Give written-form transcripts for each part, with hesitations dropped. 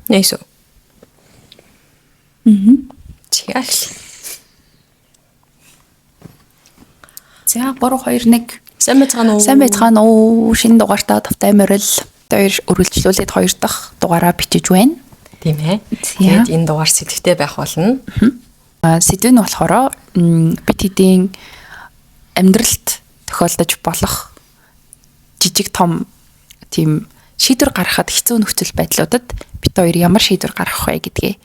Nice. Чигаал. За 3 2 1 Сайн байцгаана уу? Сайн байцгаана уу? Шинэ дугаартаа тавтай морил хоёр үргэлжлүүлээд 2 дахь дугаараа бичиж байна. Тийм ээ. Тэгээд энэ дугаар сэдвтэй байх болно. Сэдв нь болохоор бид хэдийн амьдралд тохиолдож болох жижиг том тийм шийдвэр гаргахад хэцүү нөхцөл байдлуудад бид хоёр ямар шийдвэр гаргах вэ гэдгээ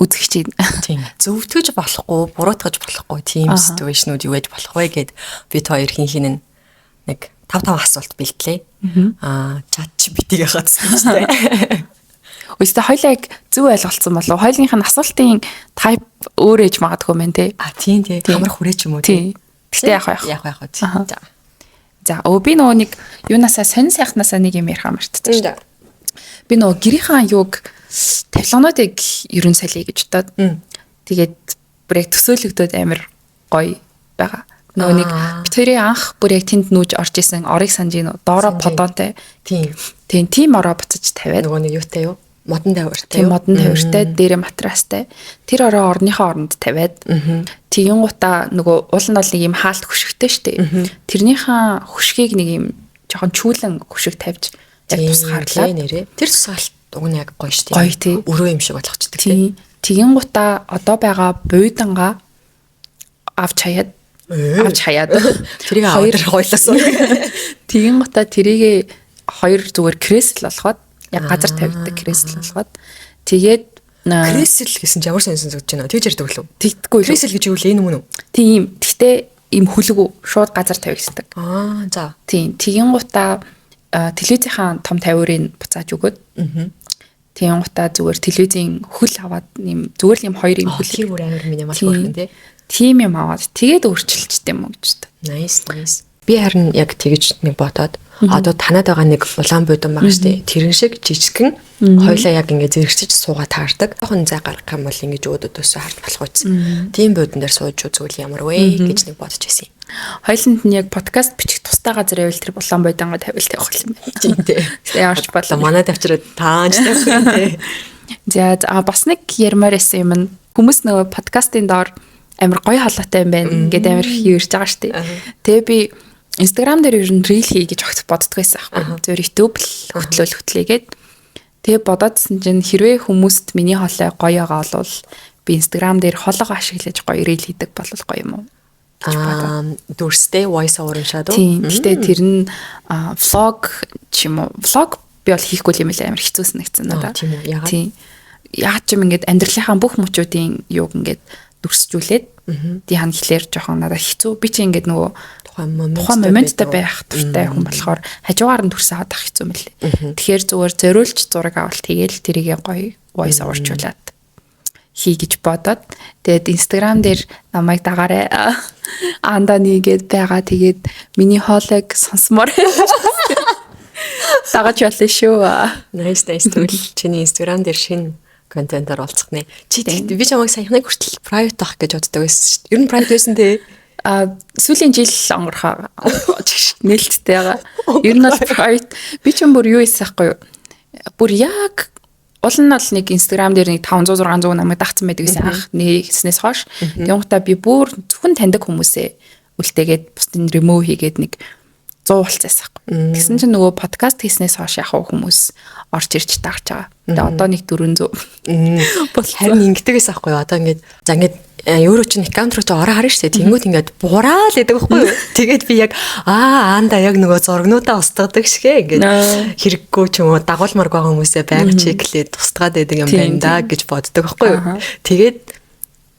үзэх чинь. Тийм. Зөвтгөж болохгүй, буруутгаж болохгүй тийм ситүэйшнүүд юу гэж болох вэ гэд бид хоёр хин нэг 5 асуулт бэлтлээ. Чат GPT-гээ хатсан. Өөртөө хоёлаа зөв ойлголцсон болов уу? Хоёлынх нь асуултын type өөр ээж магадгүй мэн те. Тийм тий. Хамар хүрээч юм уу тий. Гэтэ яах вэ? За би нөгөө нэг юунасаа сонин сайхнасаа нэг юм ярих амарчсан шүү дээ. Би нөгөө гэрийнхаа юуг тавилгануудыг ерөн солиё гэж бодоод. Тэгээд бүр яг төсөөлөгдөд амар гоё байгаа. Нөгөө нэг бид хоёрын анх бүр яг тэнд нүүж орж исэн орыг санаж ийн доороо подонтой. Тийм ороо буцаж тавиад. Нөгөө нэг юутай юу? Модон тавиртай. Тийм модон тавиртай, дээрээ матрастай. Тэр ороо орныхоо оронд тавиад. Тэгин гутаа нөгөө уул нь бол нэг юм хаалт хөшигтэй штэ. Тэрнийхээ хөшгийг нэг юм жоохон чүүлэн хөшиг тавьж яг тусгаарлаа. Тэр тусгаалт уг нь яг гоё штэ. Гоё тий. Өрөө юм шиг болгочдөг тий. Тэгин гутаа одоо байгаа буйдангаа авч хаяад тэрийг хоёр хойлосон. Тэгин гутаа тэрийг хоёр зүгээр креслэл болгоод яг газар тавьдаг креслэл болгоод тэгээд креслэл гэсэн ч ямар сонсон зүгж байна. Тэгж ярьдаг лөө. Тэгдэггүй. Креслэл гэж юу л энэ мөн үү? Тийм. Гэхдээ им хүлэгүү шууд газар тавьдаг. За. Тийм. Тэгин гутаа телевизийн том тавиурыг буцааж өгөөд. Тэгин гутаа зүгээр телевизийн хөл аваад юм зүгээр юм хоёр юм хөл бүр амар минь ямар хөөрхөн тий. Тийм юм аваад тэгээд өөрчилчтэй юм уу гэж байна. Nice. Би харин яг тэгэж нэг бодоод одоо танад байгаа нэг улаан будин байгаа штэ. Тэрэн шиг жижигхэн хоёлаа яг ингэ зэрэгчиж суугаа таардаг. Жохон зай гаргах юм бол ингэж өөдөөсөө харж болох байсан. Тийм будин дээр сууж үзвэл ямар вэ гэж нэг бодож байсан юм. Хоёланд нь яг подкаст бичих тустай газар байвал тэр улаан будингаа тавил тавих юм байна. Тийм дээ. Ямарч бодлоо. Манай тавьчраад тааж тавих тий. За бас нэг ярмаар байсан юм нь хүмүүс нөгөө подкастын доор амар гоё халаатай юм байна гэдэг амар их ярьж байгаа штэ. Тэгээ би Instagram дээр ер нь reel хий гэж огт боддог байсан аахгүй. Зөв YouTube л хөтлөөгээд тэгээ бодоодсэн чинь хэрвээ хүмүүст миний хоолой гоё байгаа бол би Instagram дээр хоолойгоо ашиглаж гоё reel хийдэг бол гоё юм уу? Дүрстэй voice over shadow. Тийм. Гэхдээ тэр нь vlog ч юм уу? Vlog би бол хийхгүй юм л амар хэцүү санагдсан надад. Тийм үү? Яагаад? Тийм. Яг ч юм ингээд амьдралынхаа бүх мөчүүдийн юуг ингээд дүрсжүүлээд тий хан хэлээр жоохон надад хэцүү. Би чи ингээд нөгөө тухайн моменттай байх туртай хүн болохоор хажуугаар нь дүрсээ хадах хэцүү мэлээ. Тэгэхээр зүгээр зориулж зураг авалт хийгээл тэрийг гоё voice overчуулаад хий гэж бодоод тэгээд Instagram дээр намайг дагаарай. Андаанигээд байгаа тэгээд миний хоолойг сонсомоор дагаж яллаа шүү. Nice тэгвэл чиний Instagram дээр шинэ контентоор олцох нэ. Чи би чамайг саяхныг хүртэл private авах гэж боддог байсан шүү дээ. Ер нь private байсан те. Сүүлийн жил онгорхоо нээлттэй байгаа. Ер нь бол private би ч юм бүр юу хийсэхгүй юу. Бүр яг уул нь бол нэг Instagram дээр нэг 500 600 намайг дагцсан байдаг гэсэн анх нэгснээс хойш. Тэнгуутаа би бүр зөвхөн таньдаг хүмүүсээ үлдээгээд бусдын remove хийгээд нэг 100 болцсон. Тэгсэн чинь нөгөө подкаст хийснээс хойш яг хүмүүс орж ирж дагч байгаа. Тэгээ одоо нэг 400. Харин ингэдэгээс аахгүй юу? Одоо ингээд за ингээд өөрөө чинь аккаунт руу ороо харна шүү дээ. Тэнгүүд ингээд бураал гэдэг байхгүй юу? Тэгээд би яг аанда яг нөгөө зургнуудаа устгадаг шигэ ингээд хэрэггүй ч юм уу дагуулмар байгаа хүмүүсээ байнга чеклээд тусгаад байдаг юм байна да гэж боддог байхгүй юу? Тэгээд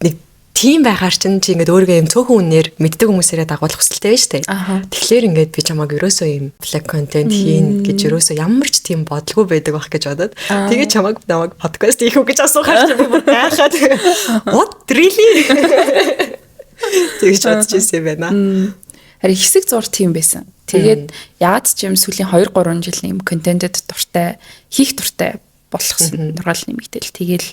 нэг тийм байгаар чинь чи ингээд өөрийгөө юм цөөхөн үнээр мэддэг хүмүүсээрээ дагуулах хүсэлтэй байж тээ. Тэгэхээр ингээд би чамайг ерөөсөө юм vlog контент хийн гэж ерөөсөө ямар ч тийм бодлого байдаг байх гэж бодоод тэгээ чамайг намайг подкаст хийх үү гэж асуухаар чи би бүр гайхаад what really тэгж бодож ирсэн юм байна. Харин хэсэг зур тийм байсан. Тэгээд яад ч юм сүүлийн 2 3 жил юм контентэд дуртай хийх дуртай болгосон дургал нэмэгдэл тэгэл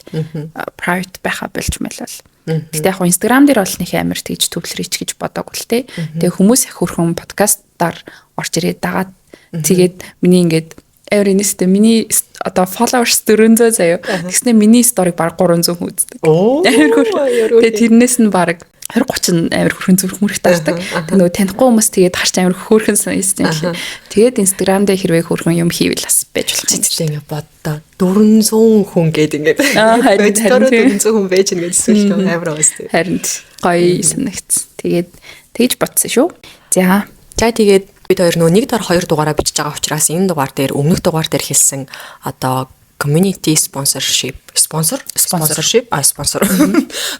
private байха болж мэлвэл. Гэтэ яг Instagram дээр бол нэг амар тэгж төвлөрийч гэж бодоагүй л те. Тэгээ хүмүүс их хөрхөн подкастаар орж ирээд дагаад тэгээд миний ингээд Эвринэстэй миний одоо followers 400 заяа. Тэгснэ миний сториг баг 300 хүн үздэг. Тэгээ тэрнээс нь баг 20-30 амир хөрхөн зүрх мөрөх таардаг. Тэг нөгөө танихгүй хүмүүс тэгээд харч амир хөөрхөн санагдсан юм. Тэгээд Instagram дээр хэрвээ хөрхөн юм хийвэл бас байж болох юм. Тэгтээ ингээ боддоо 400 хүн гээд ингээд харин 400 хүн байж ингээд эсвэл амир уустай. Харин гоё санагдсан. Тэгээд тэгж бодсон шүү. За тэгээд бид хоёр нөгөө нэг дор 2 дугаараа бичиж байгаа учраас энэ дугаар дээр өмнөх дугаар дээр хэлсэн одоо community sponsorship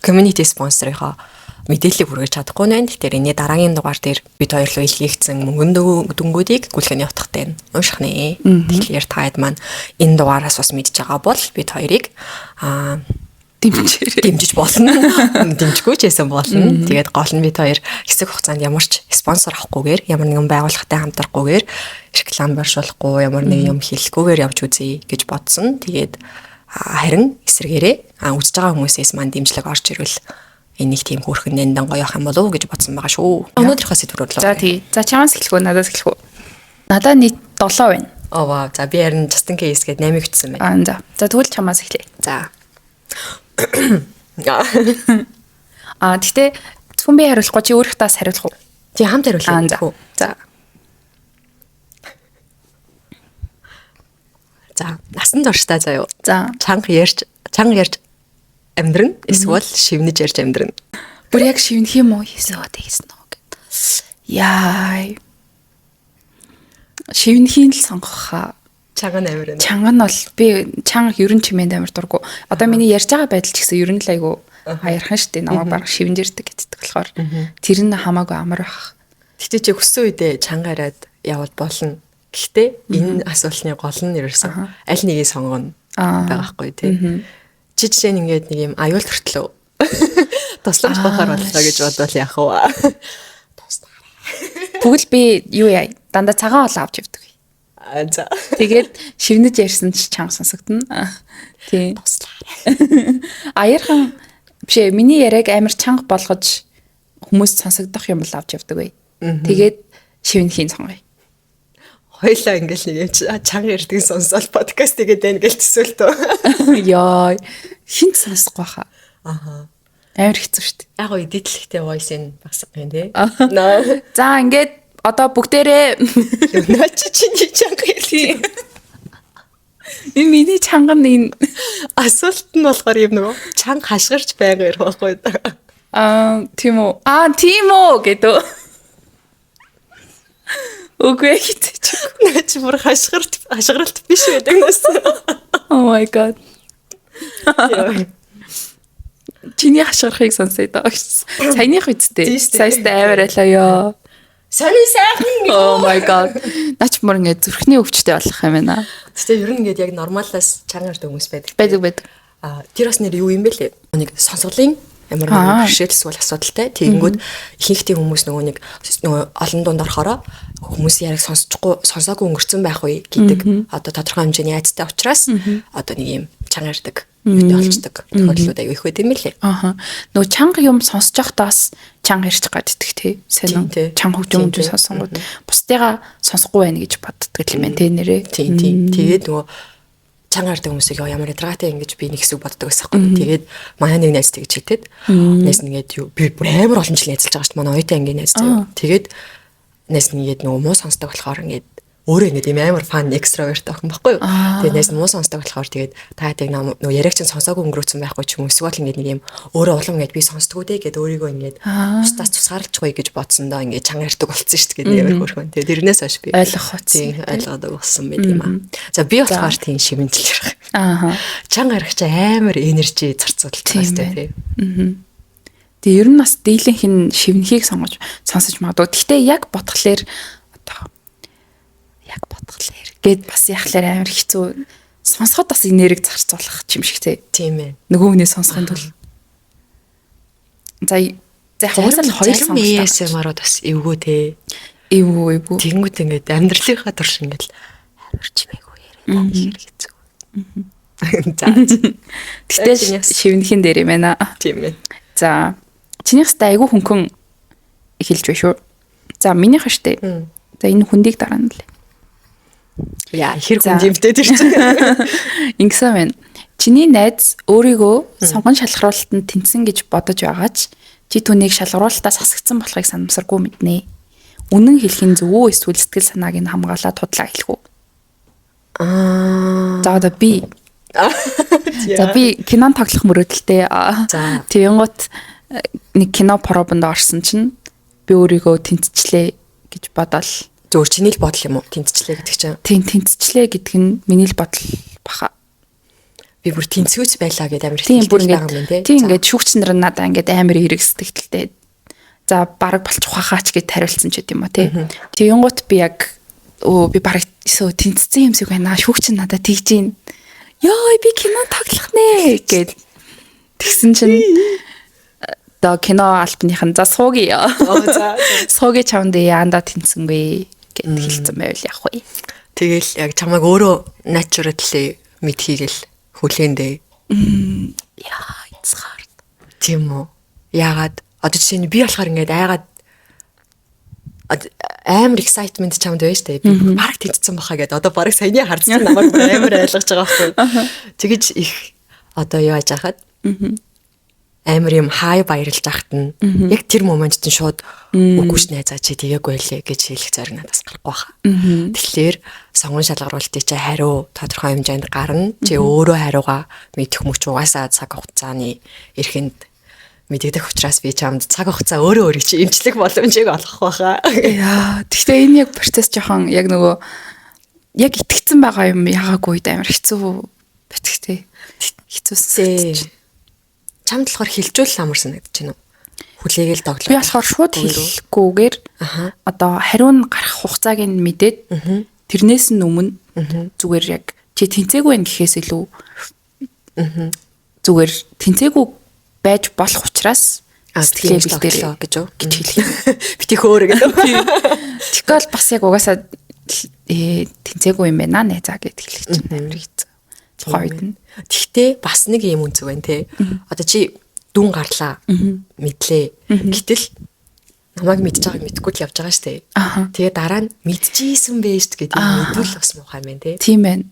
community sponsor-ийнхаа мэдээллийг хүргэж чадахгүй байна. Тэгэхээр энэ дараагийн дугаар дээр бид хоёр руу илгээгдсэн мөнгөн дөнгүүдийг гүйлхэний утгатай унших нэ. Тэгэхээр таад маань энэ дугаараас бас мэдж байгаа бол бид хоёрыг дэмжиж болно. Дэмжгүй ч байсан болно. Тэгээд гол нь бид хоёр хэсэг хугацаанд ямар ч спонсор авахгүйгээр, ямар нэгэн байгууллагатай хамтрахгүйгээр, реклам барьшуулахгүй, ямар нэг юм хэлэхгүйгээр явж үзье гэж бодсон. Тэгээд харин эсрэгээрээ үзэж байгаа хүмүүсээс маань дэмжлэг орж ирвэл энэ нэг тийм хөөрхөн нэндан гоё ах юм болов уу гэж бодсон байгаа шүү. Өнөөдрийнхөө сэдвүүд За тий. За чамаас эхлэх үү, надаас эхлэх үү? Надаа нийт 7 байна. Вау. За би харин just in case гээд 8 бичсэн байна. За. За тэгвэл чамаас эхлэе. За. Гэтээ зөвхөн би хариулахгүй чи өөрийнхөө тас хариулах уу? Чи хамт хариулъя. За. За, насан туршдаа заяа. За. Чанга ярьж амьдрын эсвэл шивнэж ярьж амьдрын. Бүр яг шивнэх юм уу? Эсвэл тэгсэн үү гэд. Яа. Шивнэхийн л сонгох хаа. Чанга амир. Чанга нь бол би чанга ерөн чимээнд амир дургу. Одоо миний ярьж байгаа байдал ч гэсэн ерөн л айгу хаярхан штэ. Намайг баг шивнж ярьдаг гэддэг болохоор тэр нь хамаагүй амар байх. Гэтэ чи хүссэн үедээ чанга яриад явал болно. Гэхдээ энэ асуултны гол нь ерөөсөн аль нэгийг сонгоно байгаа байхгүй тий. Жишээ нь ингээд нэг юм аюул төртлөө тусламж бахаар боллоо гэж бодвол яах вэ? Тэгвэл би юу яа дандаа цагаан хоол авч явдаг. За. Тэгээд шивнэж ярьсан ч чанга сонсогдно. Тий. Аярхан бишээ миний яриаг амар чанга болгож хүмүүс сонсогдох юм бол авч явдаг бай. Тэгээд шивнэхийн сонгоё. Хоёлаа ингээл нэг юм чанга ярьдаг сонсоод подкаст игээд байна гэж төсөөлтөө. Яа. Хинт сонсохгүй хаа. Амар хэцүү шүү дээ. Яг уу дийлхтэй voice энэ багсах юм тий. За ингээд одоо бүгдээрээ юунач чиний чанга хэлээ. Энэ миний чанга нь энэ асуулт нь болохоор юм нөгөө чанга хашгирч байгаа юм байхгүй да. Тийм үү. Тийм үү гэдэг. Үгүй хэвчээ. Наач бүр хашгиралт биш байдаг нас. Oh my god. Чиний хашгирахыг сонсъё даа. Саяных үсттэй. Саястай амар байлаа ёо. Sorry сайхан. Oh my god. Наач мөр ингэ зүрхний өвчтэй болох юм байна. Гэтэ ер нь ингээд яг нормалаас чангартай хүмүүс байдаг. Байдаг. Тэр бас нэр юу юм бэ лээ? Нэг сонсголын ямар нэг бэрхшээл эсвэл асуудалтай. Тэгэнгүүт ихэнх тийм хүмүүс нөгөө олон дунд орохороо хүмүүс яриг сонсоогүй өнгөрцөн байх үе гэдэг одоо тодорхой хэмжээний айцтай учраас одоо нэг юм чангардаг юутай болчдөг тохиолдлууд аягүй их байт юм лээ. Нөгөө чанга юм сонсож байхдаас чанга ирчих гад идэх тий. Сайн уу? Чанга хөгжим сонсонгууд бусдыгаа сонсохгүй байна гэж боддог юм байна тий нэрээ. Тийм. Тэгээд нөгөө чангардаг хүмүүсийг ямар ядаргаатай ингэж би нэг хэсэг боддог байсан байхгүй. Тэгээд манай нэг найз тэгж хэлээд найз нэгээд юу би бүр амар олон жил найзалж байгаа шүү дээ. Манай оюутан ангийн найз заяа. Тэгээд найз нэгээд нөгөө муу сонсдог болохоор ингээд өөрөө ингээд юм амар фан экстраверт охин байхгүй юу. Тэгээд найз муу сонсдог болохоор тэгээд та яг нөгөө яриаг чинь сонсоогүй өнгөрөөцсөн байхгүй ч юм уу. Эсвэл ингээд нэг юм өөрөө улам ингээд би сонсдгоо дээ гэд өөрийгөө ингээд бусдаас тусгаарлахгүй гэж бодсондоо ингээд чангардаг болсон шүү дээ. Тэгээд хөөрхөн. Тэгээд тэрнээс хойш би ойлгох утсан. ойлгоод болсон байт юм аа. За би болохоор тийм шивэнжил ярих. Чанга ярих чи амар энержи зарцуулж байгаа тийм. Тэгээ ер нь бас дийлэнх нь шивнхийг сонсож магадгүй. Гэхдээ яг ботхолоор гэд бас яхахлаар амар хэцүү. Сонсоход бас энерги зарцуулах юм шиг тийм ээ. Нөгөө хүнээ сонсохын тулд. За хаваасаа хоёр ASMR-ууд бас эвгүй те. Эвгүй. Тэнгүүд ингээд амьдралынхаа турш ингээд амар чимээгүй яриад хэцүү. За. Тэгтээ шивнэхийн дээр юм байна. Тийм ээ. За чинийхс айгүй хөнгөн эхэлж байна шүү. За минийх штэ. За энэ хүндийг дараа нь л. Яа, хэр хүн юмтэй тэр чинь. Ингэсэн байна. Чиний найз өөрийгөө сонгон шалгаруулалтанд тэнцсэн гэж бодож байгаач чи түүнийг шалгаруулалтаас хасагдсан болохыг санамсаргүй мэднэ. Үнэн хэлхийн зөв үү эсвэл сэтгэл санааг нь хамгаалаад худлаа хэлэх үү? За одоо би кинон тоглох мөрөөдөлтэй. Тэгэнгუთ нэг кино пробонд орсон чинь би өөрийгөө тэнцчлээ гэж бодоол. Зөвөр чиний л бодол юм уу? Тэнцчлээ гэдэг чинь. Тийм, тэнцчлээ гэдэг нь миний л бодол баха. Би бүр тэнцвүүц байлаа гэдэг амар их байгаа юм тий. Тийм ингээд шүүгч нар надаа ингээд амар хэрэг сэтгэлтэй. За баг болчих хахаач гэд хариулсан ч гэдэм юм тий. Тэгэнгუთ би яг би баг тэнцсэн юмсыг байна. Шүүгч надаа тэгж ийн. Йой би кино тоглох нэ гэд тэгсэн чинь кино альбныхан за суугий. Суугий чамд яанда тэнцсэнгүй гэд хэлсэн байвал яах вэ? Тэгэл яг чамайг өөрөө naturally мэдхийгэл хүлээндээ. Яа, it's hard. Тийм үү? Яагаад одоо жишээ нь би болохоор ингээд айгаад амар excitement чамд байж тээ. Би баг тэнцсэн баха гэдэг. Одоо баг саяны харцсан намайг амар ойлгож байгаа байхгүй. Тэгэж их одоо яаж яхад амар юм хай баярлж ахт нь яг тэр момент чинь шууд үгүйш найзаа чи тэгээгүй байлээ гэж хэлэх зориг надаас гарахгүй хаа. Тэгэхээр сонгон шалгаруулалтыг чи хариу тодорхой хэмжээнд гарна. Чи өөрөө хариугаа мэдэх мөч угаасаа цаг хугацааны эрхэнд мэдэгдэх учраас би чамд цаг хугацаа өөрөө чи эмчлэх боломжийг олгох байхаа. Яа, гэхдээ энэ яг процесс жоохон яг нөгөө яг итгэцэн байгаа юм ягаагүй амар хэцүү битгтэй. Хэцүүсээ. Чамд болохоор хилжүүл амар санагдаж байна уу? Хүлээгээл доглоо. Би болохоор шууд хэлэхгүйгээр одоо хариу нь гарах хугацааг нь мэдээд тэрнээс нь өмнө зүгээр яг чи тэнцээгүй байх гэхээс илүү зүгээр тэнцээгүй байж болох учраас сэтгэлээ бэлдээ гэж хэлэх. Бити хөөр гэдэг. Тэгвэл бас яг угаасаа тэнцээгүй юм байна нэ за гэд хэлэх чинь амар хэцүү. Тухайд нь. Тэгтээ бас нэг юм үнцэг байна те. Одоо чи дүн гарлаа. Мэдлээ. Гэтэл намайг мэдж байгааг мэдгүй л явж байгаа штэ. Тэгээ дараа нь мэдчихсэн байж гэдэг мэдвэл бас муухай юм те. Тийм байна.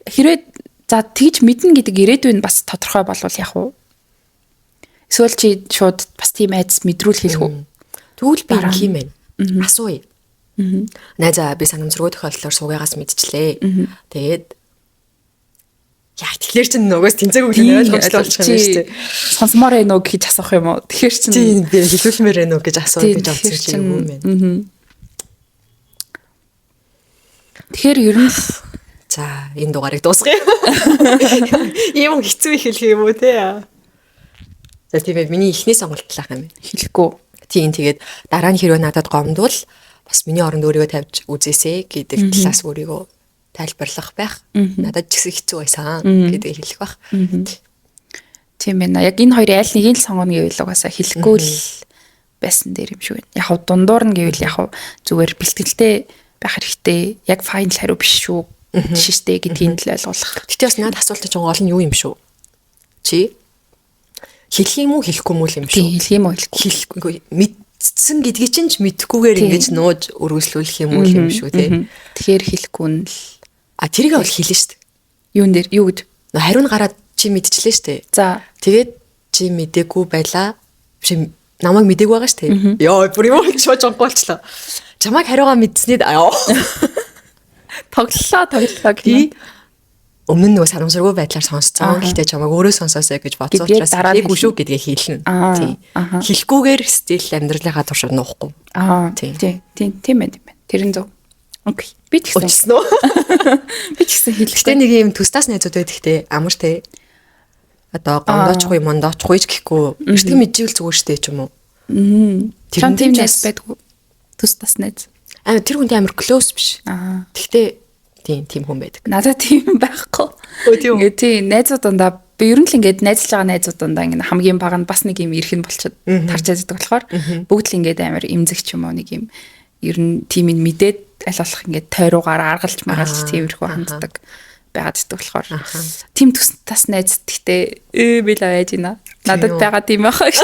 Хэрвээ за тэгж мэднэ гэдэг ирээдүйн бас тодорхой болвол яах вэ? Эсвэл чи шууд бас тийм айдас мэдрүүл хэлэх үү? Тэгвэл би юм байна. Асууя. Найзаа би санамсаргүй тохиолдлоор суугаагаас мэдчихлээ. Тэгээд яа тэгэхээр чи нөгөөс тэнцээгүй гэж ойлгомжтой болчих юм шүү дээ. Сонсомоор ээ нүг гэж асуух юм уу? Тэгэхээр чи тийм би хэлүүлмээр ээ нүг гэж асуух гэж бодсон юм байна. Тэгэхээр ер нь за энэ дугаарыг дуусгая. Ийм хэцүү их хэлэх юм уу те? За тийм миний ихний сонголтлах юм байна. Хэлэхгүй. Тийм тэгээд дараа нь хэрвээ надад гомдвол бас миний оронд өөрийгөө тавьж үзээсэй гэдэг талаас өөрийгөө тайлбарлах байх. Надад ч гэсэн хэцүү байсан гэдэг хэлэх байх. Тийм байна. Яг энэ хоёрын аль нэгийг л сонгоно гэвэл угаасаа хэлэхгүй л байсан дээр юм шиг байна. Яг дундуур нь гэвэл яг зүгээр бэлтгэлтэй байх хэрэгтэй. Яг файнл хариу биш шүү. Шиштэй гэдгийг л ойлгуулах. Гэтэ бас надад асуулт чинь гол нь юу юм шүү? Чи хэлэх юм уу хэлэхгүй юм уу юм шүү? Хэлэх юм уу хэлэхгүй. Мэдсэн гэдгийг чинь мэдхгүйгээр ингэж нууж өргөжлүүлэх юм уу юм шүү те. Тэгэхээр хэлэхгүй нь л тэрийг бол хэлнэ шүү дээ. Юун дээр юу гэд? Хариу нь гараад чи мэдчихлээ шүү дээ. За тэгээд чи мдээгүй байлаа. Биш намайг мдээгүй байгаа шүү дээ. Йоо бүр юм шууд жонголчлаа. Чамайг хариугаа мэдснээр тоглолоо гэх. Өмнө нь нөгөө санамсаргүй байдлаар сонсцсон. Гэхдээ чамайг өөрөө сонсоосоо гэж бодсон учраас хэлээгүй шүү гэдгээ хэлнэ. Тийм. Хэлэхгүйгээр стил амьдралынхаа туршид нуухгүй. Тийм байна. Тэрэн зөв. Окей. Би ч гэсэн үү? Би ч гэсэн хэлэхдээ нэг юм төстас найзууд байдаг те амар те. Одоо гондоочихгүй мондоочихгүй ч гэхгүй. Эртэг мэдчихвэл зүгээр штэ ч юм уу. Тэр тийм найз байдгүй. Төстас найз. Тэр хүнтэй амар close биш. Тэгтээ тийм хүн байдаг. Надад тийм байхгүй. Ингээд тийм найзуудандаа би ер нь л ингээд найзлж байгаа найзуудандаа ингээд хамгийн бага нь бас нэг юм ирэх нь болчиход тарчаад байдаг болохоор бүгд л ингээд амар имзэгч юм уу нэг юм ер нь тийм нь мэдээд аль болох ингээд тойруугаар аргалж магалж тиймэрхүү ханддаг байгаад идэх болохоор тийм төс тас найз гэхдээ би л байж байна. Надад байгаа тийм байхаа гэж.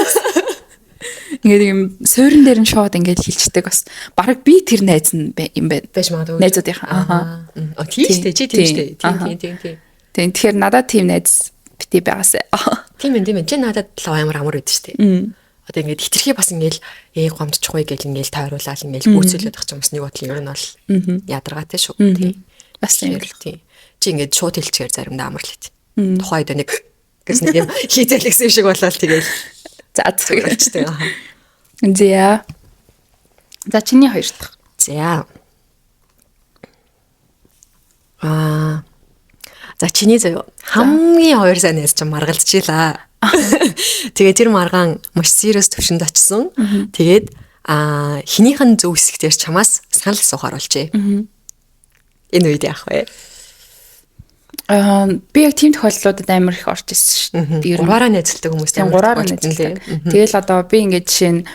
Ингээд юм суурин дээр нь шууд ингээд хилчдэг бас. Бараг би тэр найз нь юм байна. Байж магадгүй. Найзуудынхаа. Тийм шүү дээ. Тийм шүү дээ. Тийм. Тэгэхээр надад тийм найз бити байгаасаа. Тийм. Чи надад л амар амар байдаг шүү дээ. Одоо ингээд хитрхи бас ингээд гомдчихгүй гэл ингээд тойруулаад ингээд гүйцэлээд ах юм бас нэг бодлын ер нь бол ядаргаатай шүү. Тийм. Бас тийм. Чи ингээд шууд хэлчихээр заримдаа амар л хэв. Тухайд нэг гэж нэг юм хийзэлэгсэн шиг болоод тэгэл заацчихдаг. За чиний хоёр дахь. За. За чиний заяа хамгийн хоёр сайн найз чинь маргалдчихлаа. Тэгээд тэр маргаан маш serious төвшөнд очсон. Тэгээд хинийхэн зөв хэсэгтэр чамаас санал асуухаар болжээ. Энэ үед яах вэ? Би яг тийм тохиолдлуудад амар их орж ирсэн шүү дээ. Гураараа найзалдаг хүмүүстэй гураараа найзалдаг. Тэгэл одоо би ингээд жишээ нь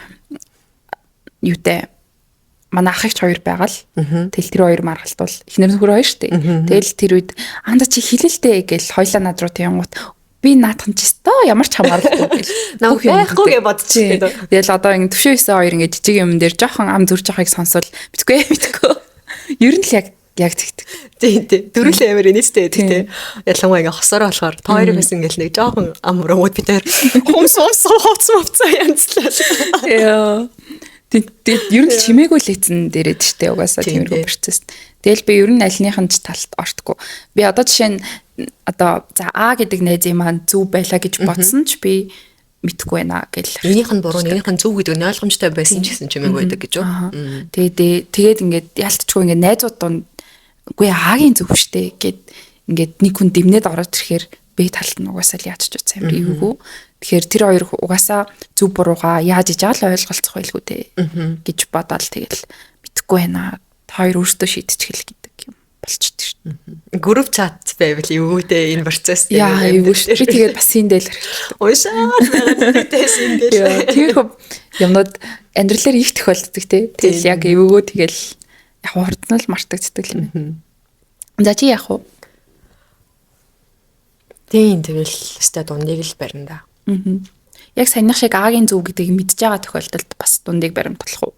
юутэй манай ах ихч хоёр байгаа л. Тэгэл тэр хоёр маргалтвал эхнэр нөхөр хоёр шүү дээ. Тэгэл тэр үед анда чи хилэлтэй гэл хоёлаа над руу тэнгуут би наатхан ч ёстой ямар ч хамаарахгүй гэл. Наа байхгүй гэж бодчих. Тэгэл одоо ингэ төвшөө 9 хоёр ингэ жижиг юм дээр жоохон ам зүрж байгааг сонсвол битгүй. Ер нь л яг тэгдэг. Тийм. Дөрүл амир энэстэй тийм. Ялангуяа ингээ хосороо болохоор та хоёрыг бас ингээл нэг жоохон ам рууд би тэр хумцаа янзлаа. Яа. Тэг ер нь чимээгүй л эзэн дээрээд штэ угаасаа тиймэрхүү процесс. Тэгэл би ер нь альнийхэн ч талд ортгүй. Би одоо жишээ нь одоо за А гэдэг найзын маань зөв байлаа гэж бодсон ч би мэдхгүй байна гэл. Энийх нь буруу, энийх нь зөв гэдэг нь ойлгомжтой байсан ч гэсэн чимээгүй байдаг гэж юу. Тэгээд ингээд ялтчгүй ингээд найзууд дунд үгүй Агийн зөв штэ гэд ингээд нэг хүн дэмнээд ороод ирэхээр би талд нь угаасаа л яаж ч утсан юм эвгүй. Тэгэхээр тэр хоёр угаасаа зөв буруугаа яаж иж аа л ойлголцох байлгүй дээ гэж бодоод тэгэл мэдхгүй байна. Та хоёр өөрсдөө шийдчихэл гэдэг юм болчихдээ шүү дээ. Групп чат байвал эвгүйтэй энэ процесс дээр. Яа эвгүй шүү. Би тэгээд бас синдэл хэрэгтэй. Уушаад байгаад синдэл. Тэгэхээр юмнууд амьдралаар их тохиолддог тий. Тэгэл яг эвгөө тэгэл яг хурднал мартагддаг юм. За чи яах вэ? Тийм тэгэл өстой дундыг л барина да. Яг саяных шиг Агийн зөв гэдгийг мэдж байгаа тохиолдолд бас дундыг баримтлах уу?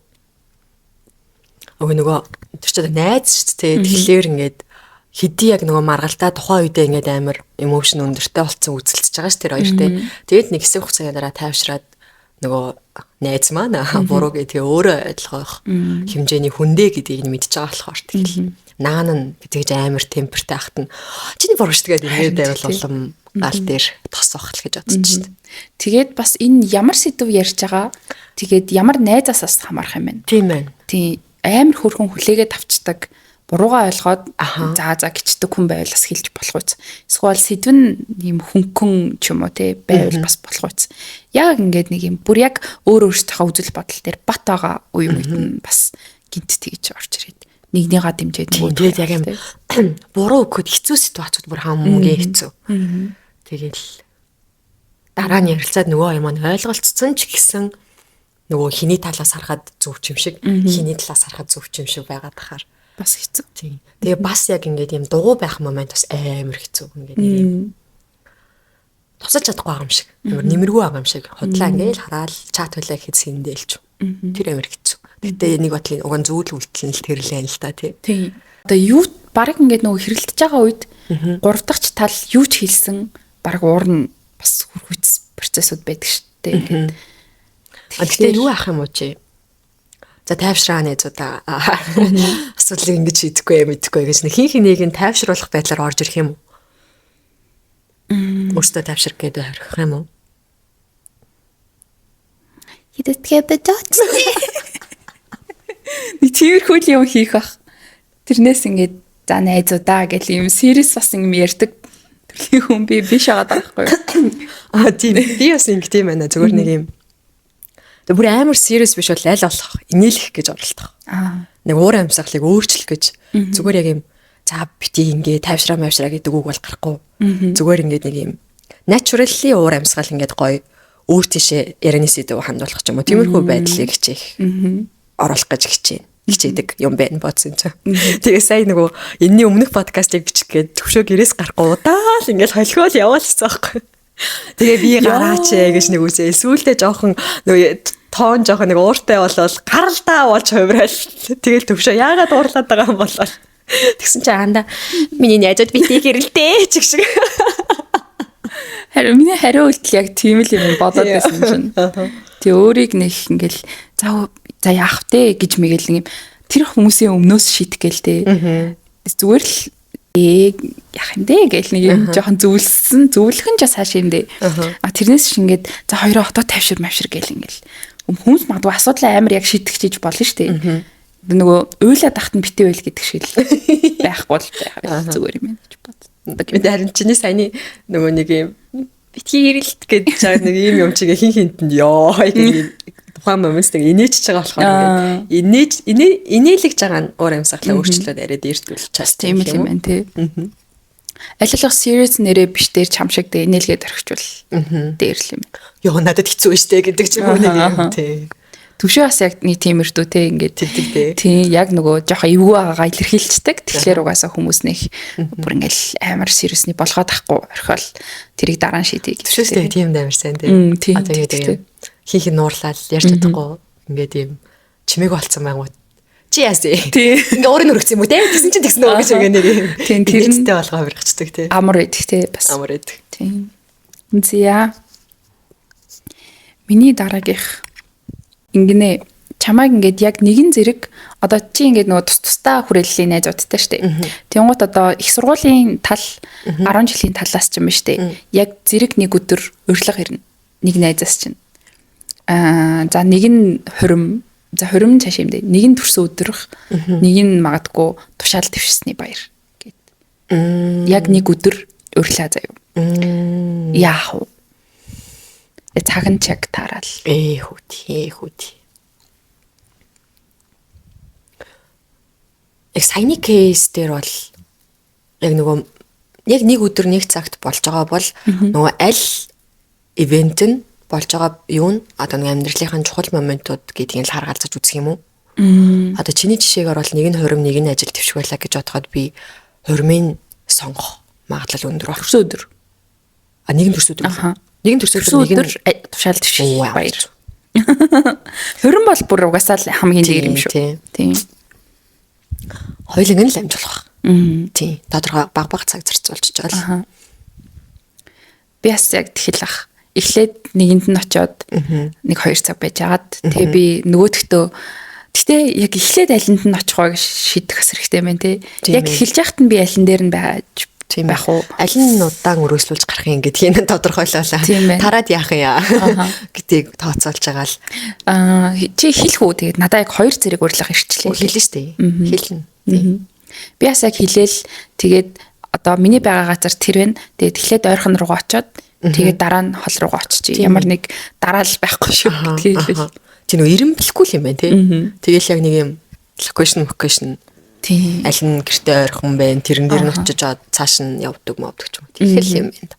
Өө нөгөө тэр чинь найз шүү дээ. Тэгэхээр ингээд хэдий яг нөгөө маргалтаа тухайн үедээ ингээд амар эмошн өндөртэй болсон үзэлцэж байгаа ш тэр хоёр те. Тэгээд нэг хэсэг хугацааны дараа тайвшраад нөгөө найз маань буруу гэдэг өөрөө ойлгох хэмжээний хүндээ гэдгийг нь мэдж байгаа болохоор тэгэл наан нь тэгж амар темпертэй ахт нь чиний буруу шүү гэдэг ингээд байвал улам гал дээр тосох л гэж бодсон шүү дээ. Тэгээд бас энэ ямар сэдв ярьж байгаа тэгээд ямар найзаас бас хамаарх юм байна. Тийм байна. Тийм амар хөрхөн хүлээгээд авчдаг буруугаа ойлгоод за гिचдэг хүн байвал бас хэлж болох үз. Эсвэл сэдв нь юм хөнгөн ч юм уу те байвал бас болох үз. Яг ингээд нэг юм бүр яг өөртөө үзэл бодол дээр бат байгаа үе үед бас гинт тэгж орж ирээд нэгнийгаа дэмжиж тэгээд яг юм буруу өгөхөд хэцүү ситуацууд бүр хамгийн хэцүү. Тэгэл дараа нь ярилцаад нөгөө юм ойлголцсон ч гэсэн нөгөө хиний талаас харахад зөв юм шиг хиний талаас харахад зөв юм шиг байгаад тахаар бас хэцүү. Тийм. Тэгээ бас яг ингээд юм дугуй байх момент бас амар хэцүү ингээд юм. Тусалж чадахгүй байгаа юм шиг. Амар нэмэргүй байгаа юм шиг. Худлаа ингээд хараад чат хөлөө гэхэд сэндэлч. Тэр амар хэцүү. Гэтэ нэг бодлын угаан зүйл үйлдэл нь тэрлээ л та тий. Тийм. Одоо юу баг ингээд нөгөө хэрэлдэж байгаа үед 3 дахь тал юу ч хэлсэн баг уурна бас хүрхүйц процессуд байдаг шүү дээ ингээд. Тэгэхээр юу ах юм уу чи? За тайвшраа найзуудаа асуудлыг ингэж шийдэхгүй мэдхгүй гэж нэг хин хэнийг нь тайвшруулах байдлаар орж ирэх юм уу? Өөртөө тайвшрах гэдэг харих юм уу? Хидэтгэе бэдот. Нэг тиймэрхүү юм хийх ах. Тэрнээс ингээд за найзуудаа гэл юм serious бас юм ярьдаг төрлийн хүн би биш байгаа байхгүй юу? Тийм. Би бас ингэ тийм байна. Зүгээр нэг юм. Тэг бүр амар serious биш бол аль болох инээлэх гэж оролдох. Нэг уур амьсгалыг өөрчлөх гэж зүгээр яг юм за бити ингээ тайвшраа мавшраа гэдэг үг бол гарахгүй. Зүгээр ингээд нэг юм naturally уур амьсгал ингээд гоё өөр тийшээ ярианы сэдв хандуулах ч юм уу. Тиймэрхүү байдлыг хичээх. Оруулах гэж хичээдэг юм байна бодсон ч. Тэгээ сая нөгөө энэний өмнөх подкастыг бичих гээд төвшөө гэрээс гарахгүй удаал ингээд холгоол яваалцсан байхгүй. Тэгээ би гараач гэж нэг үсээ сүүлдээ жоохон нөгөө тоон жоох нэг ууртай болол гаралдаа болж хувирал. Тэгэл төвшөө яагаад уурлаад байгаа юм болол. Тэгсэн чи анда миний найзууд битгий гэрэлтэй чиг шиг. Харин миний хариу үйлдэл яг тийм л юм бодоод байсан чинь. Тэгээ өөрийг нэг ингээл за яах вэ гэж мэгэл нэг юм тэр хүмүүсийн өмнөөс шийдэх гээл дээ. Зүгээр л яах юм дээ гээл нэг юм жоохон зөвлөх нь ч хааш юм дээ. Тэрнээс ч ингээд за хоёроо хотоо тавшир мавшир гээл ингээл хүмүүс магадгүй асуудлаа амар яг шийдэх чийж болно шүү дээ. Нөгөө уйлаад ахт нь битээ байл гэдэг шиг л байх бол зүгээр юм гэж боддог. Бид харин чиний саяны нөгөө нэг юм битгий гэрэлт гэж чаад нэг юм чигээ хинтэнд ёо гэх тухайн момент нэг инээч байгаа болохоор ингээд инээлгэж байгаа нь уур амьсгалаа өөрчлөлөд яриад эртгүүлж чаас тийм юм байна тий. Аль болох serious нэрээ биш дээр чам шиг дээ инээлгээд орхичвол дээр л юм. Ёо надад хэцүү штэ гэдэг ч юм уу нэг юм тий. Төвшөө бас яг нэг тиймэрдүү те ингээд тэгдэг тий яг нөгөө жоохон эвгүй байгаагаа илэрхийлцдэг. Тэгэхээр угаасаа хүмүүс нэг бүр ингээл амар сериусны болгоод ахгүй орхиол тэрийг дараа нь шийдэе гэдэг. Төвшөөстэй тийм амар сайн те. Одоо яг хийх нуурлал ярьж чадахгүй ингээд юм чимээг болцсон байгууд чи яасэ. Ингээ өөрийн өргөцсөн юм уу те. Тэгсэн чинь тэгсэн үү гэж ингээ нэг юм. Тийм тэрнтэй болгоо авиргачдаг те. Амар идэх те бас. Амар идэх. Тийм. Зя. Миний дараагийнх ингэнэ чамайг ингээд яг нэгэн зэрэг одоо чи ингээд нөгөө тусдаа хүрээллийн найзуудтай штэ. Тэнгуут одоо их сургуулийн тал 10 жилийн талаас ч юм штэ. Яг зэрэг нэг өдөр урьдлага ирнэ. Нэг найзаас чинь. За нэг нь хурим цааш юм дээ. Нэг нь төрсөн өдрөх, нэг нь магадгүй тушаал твшсны баяр гэд. Яг нэг өдөр урьлаа заяа. Яах вэ? Цаган чаг тараал. Хүүти. Яг саяны кейс дээр бол яг нөгөө яг нэг өдөр нэг цагт болж байгаа бол нөгөө аль ивент нь болж байгаа юу н одоо нэг амьдралынхаа чухал моментууд гэдгийг л харгалзаж үзэх юм уу? Одоо чиний жишээгээр бол нэг нь хурим, нэг нь ажил твших байлаа гэж бодоход би хуримыг сонгох магадлал өндөр баг. Төрсөн өдөр. Нэг нь төрсөн өдөр. Нэг нь төрсөн өдөр тушаал твших баяр. Хурим бол бүр угаасаа л хамгийн дээр юм шүү. Тийм. Хоёуланг нь л амжуулах. Тийм. Тодорхой баг цаг зарцуулчих жаал. Би бас яг тэхэлэх. Эхлээд нэгэнд нь очиод 1-2 цаг байжгаад тэгээ би нөгөөдхтөө гэтээ яг эхлээд алинд нь очих уу гэж шийдэх хэрэгтэй байна те. Яг эхэлж яхад нь би алин дээр нь байж байх уу? Аль нь удаан өрөөслүүлж гарах юм гэдгийг нь тодорхойлоолаа. Тараад яах юм гэдгийг тооцоолж байгаа л. Чи хэлэх үү? Тэгээд надаа яг 2 зэрэг урьдлах ирчлээ. Хэлнэ штэ. Хэлнэ. Би бас яг хэлээл тэгээд одоо миний байгаа газар тэр байна. Тэгээд эхлээд ойрхон руугаа очиод тэгээд дараа нь хол руугаа очиж ямар нэг дараал байхгүй шүү гэдгийг хэлээ. Чи нөө ирэмблэхгүй юм байна те. Тэгээл яг нэг юм локейшн тийм аль нь гэртээ ойрхон байна. Тэрэн дээр нь очиж цааш нь явдаг ч юм уу. Тэгэл юм байна.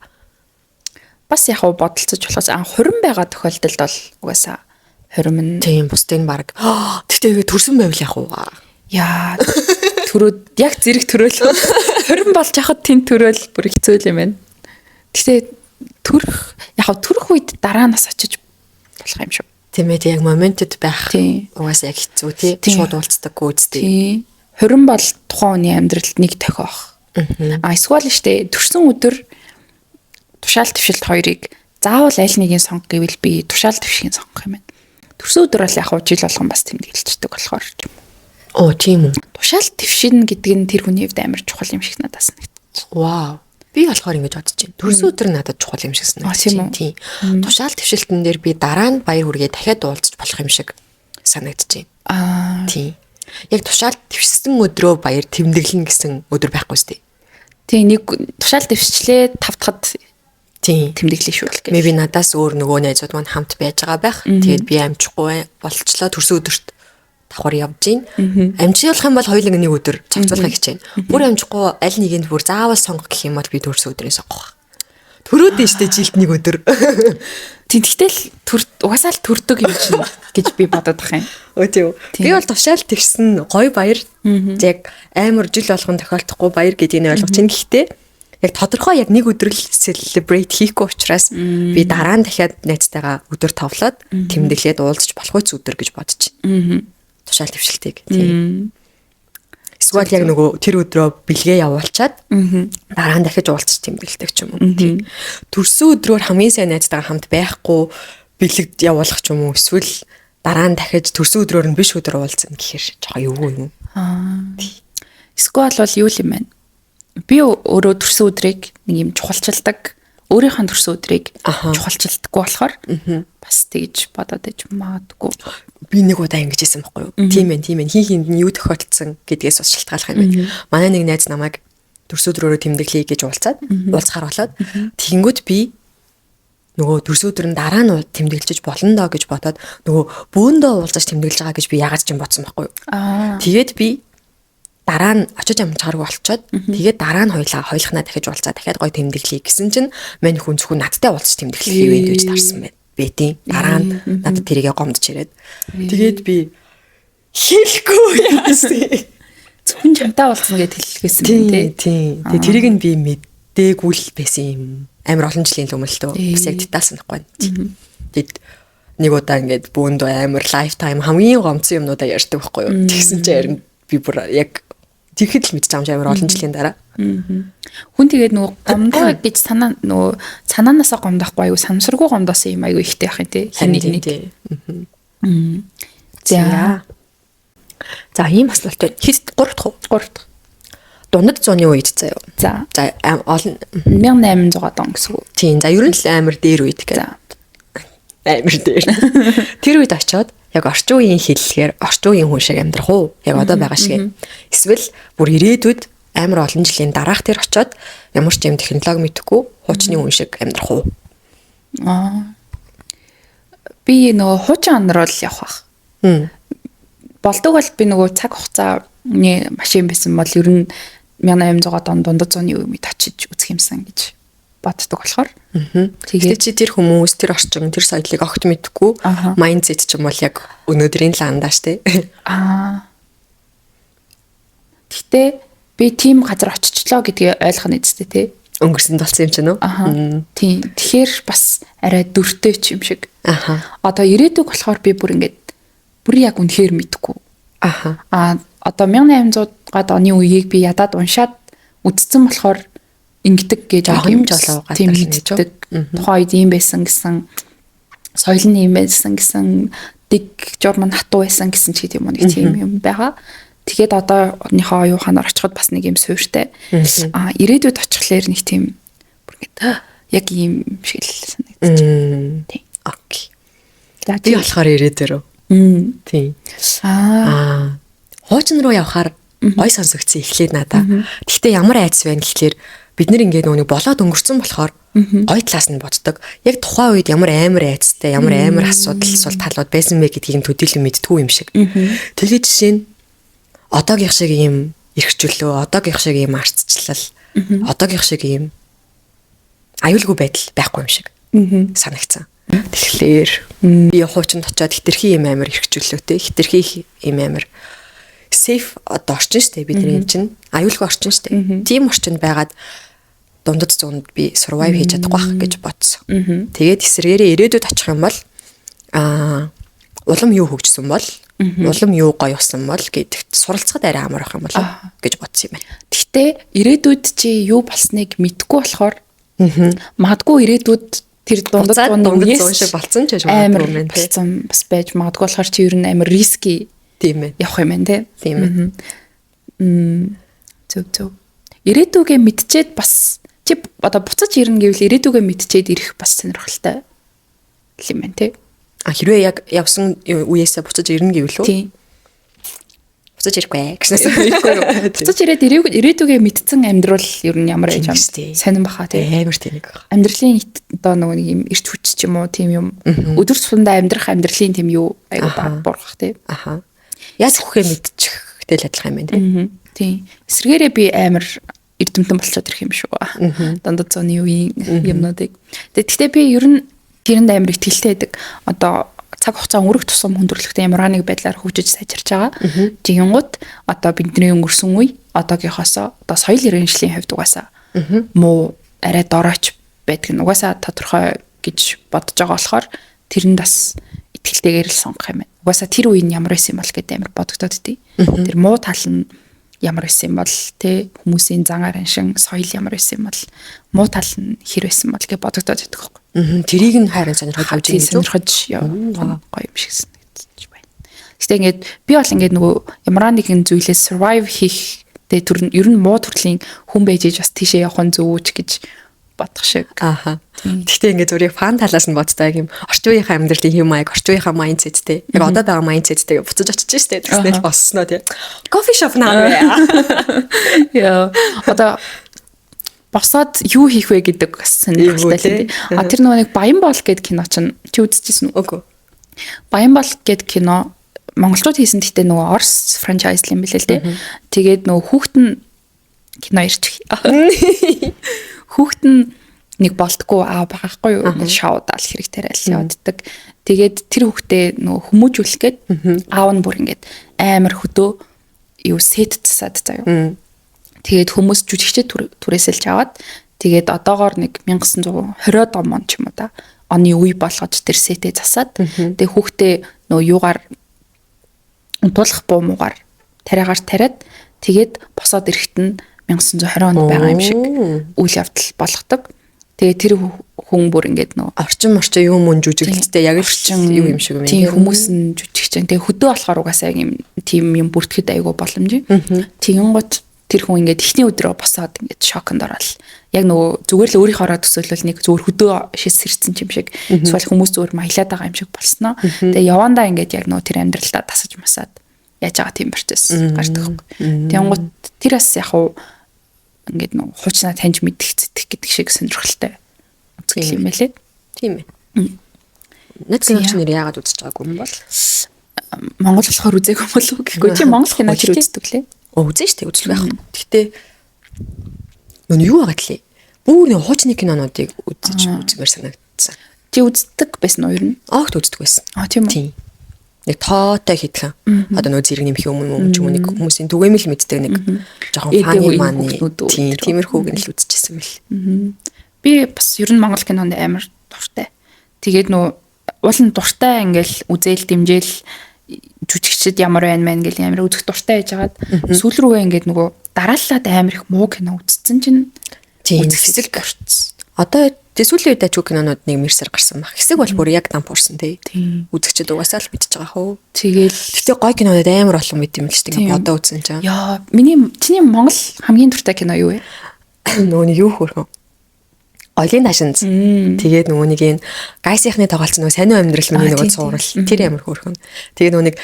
Бас яг бодолцож болохоос хурим байгаа тохиолдолд бол угаасаа хурим нь тийм бусдын баг. Тэгтээ төрсөн байвал яг уу. Яа төрөөд яг зэрэг төрөөл. Хурим болж яхад тэн төрөөл бүр хэцүү юм байна. Тэгтээ төрөх үед дараа нас очиж болох юм шүү. Тийм ээ яг моментод байх. Угаасаа яг хэцүү тий. Шууд уулздаггүй үстэй. Хурим бол тухайн хүний амьдралд нэг тохиох. Эсвэл штэ төрсөн өдөр тушаал твшилт хоёрыг заавал аль нэгийг сонгох гэвэл би тушаал твшигийг сонгох юм байна. Төрсөн өдөр бол яг жил болгон бас тэмдэглэждэг болохоор юм. Оо тийм үү. Тушаал твшин гэдэг нь тэр хүний хувьд амар чухал юм шиг надад санагдчих. Вау. Би болохоор ингэж бодож байна. Төрсөн өдөр надад чухал юм шиг санагдчих. Тийм. Тушаал твшилтэн дээр би дараа нь баяр хүргээ дахиад уулзч болох юм шиг санагдчих. Тийм. Яг тушаал твшсэн өдрөө баяр тэмдэглэн гэсэн өдөр байхгүй сте. Тийм нэг тушаал твшчлээ 5 дахад тийм тэмдэглэе шүү л гэх. Би надаас өөр нөгөө найзууд маань хамт байж байгаа байх. Тэгээд би амжихгүй болчлоо төрсөн өдөрт давхар явж гин. Амжуулах юм бол хоёуланг нэг өдөр зохицуулах гэж байна. Бүр амжихгүй аль нэгэнд бүр заавал сонгох гэх юм бол би төрсөн өдрийг сонгох. Төрөөдөө штэ жилд нэг өдөр. Тэгтэл угаасаа л төрдөг юм чинь гэж би бодоод байгаа юм. Өө тийм. Би бол тушаал тэгсэн гоё баяр яг амар жил болгон тохиолдохгүй баяр гэдгийг ойлгож байна. Гэхдээ яг тодорхой яг нэг өдрөл celebrate хийхгүй учраас би дараа нь дахиад найзтайгаа өдөр товлоод тэмдэглээд уулзч болох үс өдөр гэж бодож байна. Тушаал твшилтийг. Тийм. Эсвэл яг нөгөө тэр өдрөө бэлгээ явуулчаад дараа нь дахиж уулзч тэмдэглэдэг ч юм уу. Тийм. Төрсөн өдрөөр хамгийн сайн найзтайгаа хамт байхгүй бэлэгд явуулах ч юм уу. Эсвэл дараа нь дахиж төрсөн өдрөөр нь биш өдөр уулзна гэхээр жоо юу юм. Эсвэл бол юу юм бэ? Би өөрөө төрсөн өдрийг нэг юм чухалчилдаг. Өөрийнхөө төрсөн өдрийг чухалчилдаггүй болохоор бас тэгж бодоод иж магадгүй. Би нэг удаа ингэж хэлсэн байхгүй юу? Тийм ээ. Хин хинд нь юу тохиолдсон гэдгээс бас шалтгаалах юм байна. Манай нэг найз намайг төрсөн өдрөөрөө тэмдэглэе гэж уулзахаар болоод тэгэнгүүт би нөгөө төрсөн өдөр нь дараа нь тэмдэглэж болно доо гэж бодоод нөгөө бөөндөө уулзаж тэмдэглэж байгаа гэж би ягаад ч юм бодсон байхгүй юу? Тэгээд би дараа нь очиж амжааргүй болчоод тэгээд дараа нь хоёулахнаа дахиж уулзаа дахиад гоё тэмдэглэе гэсэн чинь мань хүн зөвхөн надтай уулзаж тэмдэглэх ивент гэж тарсан байна. Бэтийн дараа нь надад тэрийгэ гомдож ирээд тэгээд би хэлэхгүй яасан. Зөвхөн чамтай уулзна гэд хэлчихсэн байна тий. Тэгээд тэрийг нь би мэдээгүй л байсан юм. Амар олон жилийн өмнө л төө бас яг деталь санахгүй байна. Тэгээд нэг удаа ингээд бөөндөө амар lifetime хамгийн гомцсон юмнуудаа ярьдаг байхгүй юу. Тэгсэн чинь харин би бүр яг тэгэхэд л мэдчихэж амар олон жилийн дараа. Хүн тэгээд нөгөө гомдоо гэж санаанаасаа гомдохгүй аюу санамсаргүй гомдоосон юм аюу ихтэй ах юм тий. Хэнийг нэг. За ийм асуулт байна. Хэд 3 дахь уу? 3 дахь. Дундад зууны үед заяа. За олон 1800 он гэсэн үг. Тийм. За ер нь л амар дээр үед гэх. Амар дээр. Тэр үед очиод яг орчин үеийн хэллэгээр орчин үеийн хүн шиг амьдрах уу? Яг одоо байгаа шиг. Эсвэл бүр ирээдүйд амар олон жилийн дараах тэр очиод ямар ч юм технологи мэдэхгүй хуучны хүн шиг амьдрах уу? Би нөгөө хуучин андрал явах бах. Болдог бол би нөгөө цаг хугацааны машин байсан бол ер нь 1800 он дундад зууны үед очиж үзэх юмсан гэж боддог болохоор. Тэгээд чи тэр хүмүүс, тэр орчин, тэр соёлыг огт мэдхгүй майндсет ч юм бол яг өнөөдрийн л андаа штэ. Гэтэ би тийм газар очичлоо гэдгийг ойлгох нь үстэй тий. Өнгөрсөн болсон юм чинь үү? Тийм. Тэгэхээр бас арай дүртэй ч юм шиг. Одоо ирээдүг болохоор би бүр яг үнэхээр мэдгүй. Одоо 1800-аад оны үеийг би ядаад уншаад үдцсэн болохоор ингэдэг гэж юм жолоо тийм мэддэг. Тухайн үед юм байсан гэсэн соёл нь юм байсан гэсэн дэг журман хатуу байсан гэсэн ч гэдэг юм уу нэг тийм юм байгаа. Тэгээд одооныхоо оюуханаар очиход бас нэг юм суурьтай. Ирээдүйд очихлаар нэг тийм бүр яг ийм шиг л санагдчих. Тийм. Окей. Би болохоор ирээдүрөө. Тийм. Хуучин руу явхаар гой сонсогдсон эхлээд надаа. Гэхдээ ямар айдас байна гэхлээр бид нэр ингээд нүг болоод өнгөрцөн болохоор гой талаас нь боддог. Яг тухайн үед ямар амар айдастай, ямар амар асуудал сул талууд байсан бэ гэдгийг төдийлөн мэдтгүй юм шиг. Тэгээд жишээ нь одоогийн шиг ийм эрхчлөө, одоогийн шиг ийм арцчлал, одоогийн шиг ийм аюулгүй байдал байхгүй юм шиг санагцсан. Тэгэхээр би хуучинд очиод хитрхи ийм амар эрхчлөөтэй, хитрхи ийм амар safe одоо орчин штэ бидний чинь аюулгүй орчин штэ. Тийм орчинд байгаад дундад зуунд би survive хийж чадахгүй байх гэж бодсон. Тэгээд эсрэгээрээ ирээдүйд очих юм бол улам юу хөгжсөн бол улам юу гоё болсон бол гэдэгт суралцахад арай амар байх юм болоо гэж бодсон юм байна. Гэхдээ ирээдүйд чи юу болсныг мэдгүй болохоор магадгүй ирээдүйд тэр дундад зууны үеэс шиг болцсон ч амар болсон бас байж магадгүй болохоор чи ер нь амар риски тийм ээ. Явах юм байна тийм ээ. Зөв. Ирээдүгээ мэдчихэд бас чи одоо буцаж ирнэ гэвэл ирээдүгээ мэдчихэд ирэх бас сонирхолтой юм байна тий. Хэрвээ яг явсан үеэсээ буцаж ирнэ гэвэл үү? Тийм. Буцаж ирэхгүй гэсэн. Буцаж ирээд ирээдүгээ мэдсэн амьдрал ер нь ямар яж юм сонирн баха тий. Амар тийм нэг. Амьдралын одоо нөгөө нэг юм эрч хүч ч юм уу тийм юм өдөр тутмдаа амьдрах амьдралын тийм юу айгу бургах тий. Яаж хөхөө мэдчихтэй л адилхан юм байна тий. Эсвэргээрээ би амар эрдэмтэн болчиход ирэх юм шүү. Дундад зууны үеийн юмнуудыг. Тэгэхдээ би ер нь тэрэнд амар ихтгэлтэй байдаг. Одоо цаг хугацаа өнгөрөх тусам хүндрэлтэй ямар нэг байдлаар хөгжиж сайжирч байгаа. Тэгэнгუთ одоо бидний өнгөрсөн үе одоогийнхоосоо одоо соёл иргэншлийн хувьд угаасаа муу арай доройч байдаг нь угаасаа тодорхой гэж бодож байгаа болохоор тэр нь бас итгэлтэйгээр л сонгох юм байна. Угаасаа тэр үе нь ямар байсан юм бол гэдэг амар бодогдоод тий. Тэр муу тал нь ямар байсан юм бол тий хүмүүсийн зан араншин соёл ямар байсан юм бол муу тал нь хэр байсан бол гэж бодогдоод байдаг байхгүй. Тэрийг нь харин сонирхож үзье гэж сонирхож гоё юм шиг санагдчих байна. Гэтэ ингээд би бол ингээд нөгөө ямар нэгэн зүйлээс survive хийх тэ төр нь ер нь муу төрлийн хүн байж бас тийшээ явах нь зөв үуч гэж бодох шиг. Ааха. Гэхдээ ингээд зүрийг фан талаас нь боддог юм. Орчин үеийнхээ амьдралын хэм маяг, орчин үеийнхээ майндсеттэй. Яг одоо байгаа майндсеттэй буцаж очиж штэ. Тэснэ боссноо тий. Кофе шоп наа. Яа. Одоо босоод юу хийх вэ гэдэг бас сонирхолтой тий. А тэр нэг Баян боол гэдэг кино чинь чи үзчихсэн үү? Үгүй. Баян боол гэдэг кино монголчууд хийсэн гэхдээ нөгөө Орос франчайз юм билээ л тий. Тэгээд нөгөө хүүхдэн кино ирчих. Хүүхэд нь нэг болтгүй аа багахгүй юу нэг шоудаал хэрэгтэй арай явддаг. Тэгээд тэр хүүхдээ нөгөө хүмүүжүүлэх гээд аав нь бүр ингээд амар хөдөө юу сет засаад заяа. Тэгээд хүмүүс жүжигчд түрээсэлж аваад тэгээд одоогоор нэг 1920-од он ч юм уу да оны үе болгож тэр сетээ засаад тэгээд хүүхдээ нөгөө юугаар унтуулах буу муугаар тариагаар тариад тэгээд босоод ирэхэд нь 1920 онд байгаа юм шиг үйл явдал болгодог. Тэгээ тэр хүн бүр ингээд нөө орчин юм уу жүжиглэлтэй яг орчин юу юм шиг юм. Тийм хүмүүс нь жүжигч. Тэгээ хөдөө болохоор угаасаа юм тийм юм бүртгэхэд айгүй боломжтой. Тэгэн гот тэр хүн ингээд эхний өдрөө босоод ингээд шоконд ороод яг нөгөө зүгээр л өөрийнхоороо төсөөлөл нэг зүгээр хөдөө шис сэрсэн юм шиг эсвэл хүмүүс зүгээр маялаад байгаа юм шиг болсноо. Тэгээ явандаа ингээд яг нөгөө тэр амьдралдаа тасаж масаад яаж байгаа тийм процесс гардаг. Тэгэн гот тэр бас яг уу ингээд нөө хуучнаа таньж мэдэх зэтгэх гэдэг шиг сонирхолтой үзэл юм байлээ. Тийм ээ. Netflix нэр яагаад үзэж байгаагүй юм бол Монгол болохоор үзээгүй болов уу гэхгүй чи Монгол кино ч үздэг лээ. Үзэн штэ үзэл байх. Гэхдээ нөө юу байгаа тлээ. Бүр нөө хуучны кинонуудыг үзмээр санагдсан. Чи үздэг байсан уу ер нь? Огт үздэг байсан. Тийм үү. Нэг тоотой хитгэн. Одоо нөө зэрэг нэмэх юм ч юм уу нэг хүмүүсийн түгээмэл мэддэг нэг жоохон фаны маань тиймэрхүүг нь л үзчихсэн мэл. Би бас ер нь монгол кинонд амар дуртай. Тэгээд нөө уул нь дуртай ингээл үзэл дэмжээл жүжигчд ямар байна мэн гэл амар үзэх дуртай байжгаад сүүл рүүгээ ингээд нөгөө дарааллаад амар их муу кино үзсэн чинь хэсэг гарцсан. Одоо сүүлийн үед ачуу кинонууд нэг мэрсэр гарсан баг. Хэсэг бол бүр яг дампуурсан тий. Үзэгчд угаасаа л мэдчихэж байгаа хөө. Тэгэл тэгтээ гой кинонууд амар олон мэт юм л шүү дээ. Одоо үзсэн чинь. Яа, чиний Монгол хамгийн дуртай кино юу вэ? Нөгөө нэг юу хөрхөн. Ойлын дашинз. Тэгээд нөгөө нэг энэ гайсийнхны тоглолцсон нөгөө сонио амьдрал миний нөгөө цуврал тэр амар хөрхөн. Тэгээд нөгөө нэг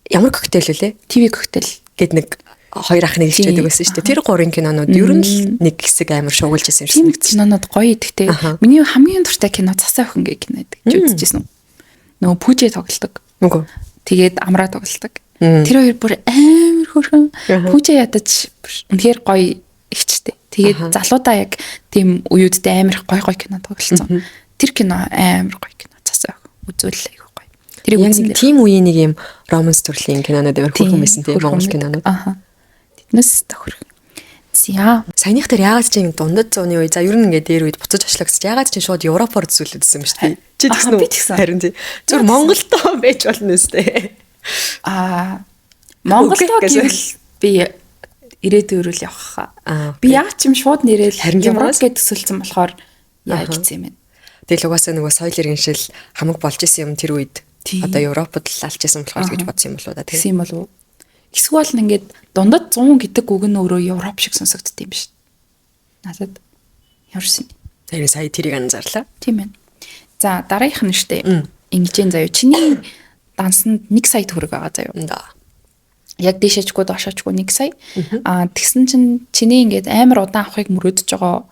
ямар коктейл вүлээ? ТV коктейл гэд нэг хоёр ах нэг хэлчихдэг байсан шүү дээ. Тэр гурван кинонууд ер нь л нэг хэсэг амар шуугилж байсан юм шиг. Кинонууд гоё идэгтэй. Миний хамгийн дуртай кино Цасаа охин гэх кино байдаг. Чи үзчихсэн үү? Нөгөө Пүжэ тоглолдог. Үгүй. Тэгээд Амраа тоглолдог. Тэр хоёр бүр амар хөрхөн. Пүжэ ядаж үнэхээр гоё ихчтэй. Тэгээд залуудаа яг тийм уюудтай амар гоё кино тоглолцсон. Тэр кино амар гоё кино. Цасаа охин үзүүл айгүй гоё. Тэрийг үзсэн. Тийм үеийн нэг юм романс төрлийн кинонууд амар хөрхөн байсан тийм Монгол кинонууд. Тэднээс тохирох. За. Саяных дээр яагаад ч юм дундад зууны үе за ер нь ингээд дээр үед буцаж очлогч яагаад ч шууд Европоор зүйлсэн юм шүү дээ. Чи тэгсэн үү? Харин тий. Зүгээр Монголдоо байж болно үстэй. Монголдоо гэвэл би ирээдүйрүүл явах хаа. Би яг ч юм шууд нэрэл Европ гэж төсөлсөн болохоор яаж гэсэн юм бэ? Тэгэл угаасаа нөгөө соёл иргэншил хамаг болж исэн юм тэр үед. Одоо Европод л алж исэн болохоор гэж бодсон юм болоо да тийм. Тийм болов уу? Эсвэл ингээд дундад 100 гэдэг үг нь өөрөө Европ шиг сонсогдд юм биш. Надад ямарсан. Тэр сая тэрийг анзаарлаа. Тийм ээ. За дараагийнх нь штэ. Инглижийн заяа. Чиний дансанд 1 сая төгрөг байгаа заяа. Яг дэшэжгүй доошоочгүй 1 сая. Тэгсэн чинь чиний ингээд амар удаан авахыг мөрөөдөж байгаа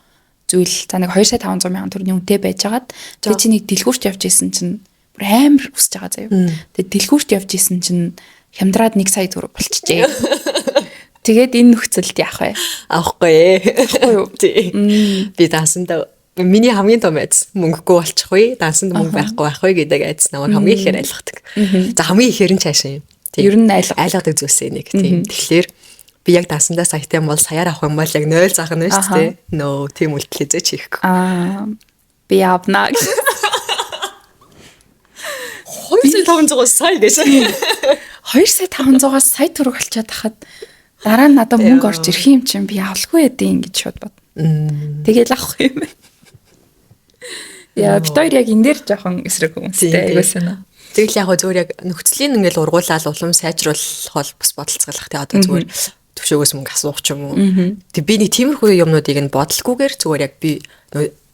зүйл за нэг 2 сая 500 мянган төгрөгийн үнэтэй байжгаад би чиний дэлгүүрт явж исэн чинь бүр амар өсөж байгаа заяа. Тэгээд дэлгүүрт явж исэн чинь хямдраад 1 сая төгрөг болчихжээ. Тэгээд энэ нөхцөлд яах вэ? Авахгүй юу? Би дансанд миний хамгийн том айц мөнгөгүй болчих вэ? Дансанд мөнгө байхгүй байх вэ гэдэг айц намайг хамгийн ихээр айлгадаг. За хамгийн ихээр нь цаашаа юм. Ер нь айлгадаг зүйлсээ нэг тийм. Тэгэхээр би яг дансандаа саятай юм бол саяар авах юм бол яг 0 заах нь шүү дээ. Нөө тийм үйлдэл хийж хийхгүй. Би авна. 2500-аас сая гэж. 2500-аас сая төгрөг олчаад хахад дараа нь надад мөнгө орж ирэх юм чинь би авалгүй байдیں۔ Гэж шууд бод. Тэгэл авах юм байна. Яа, бид хоёр яг энэ дээр жоохон эсрэг хүмүүстэй айгуусан. Тэгэл яг зүгээр яг нөхцөлийн ингээл ургуулаад улам сайжруулах бол бас бодолцоглох те одоо зүгээр төвшөөгөөс мөнгө асуух ч юм уу. Тэг би нэг тиймэрхүү юмнуудыг нь бодолгүйгээр зүгээр яг би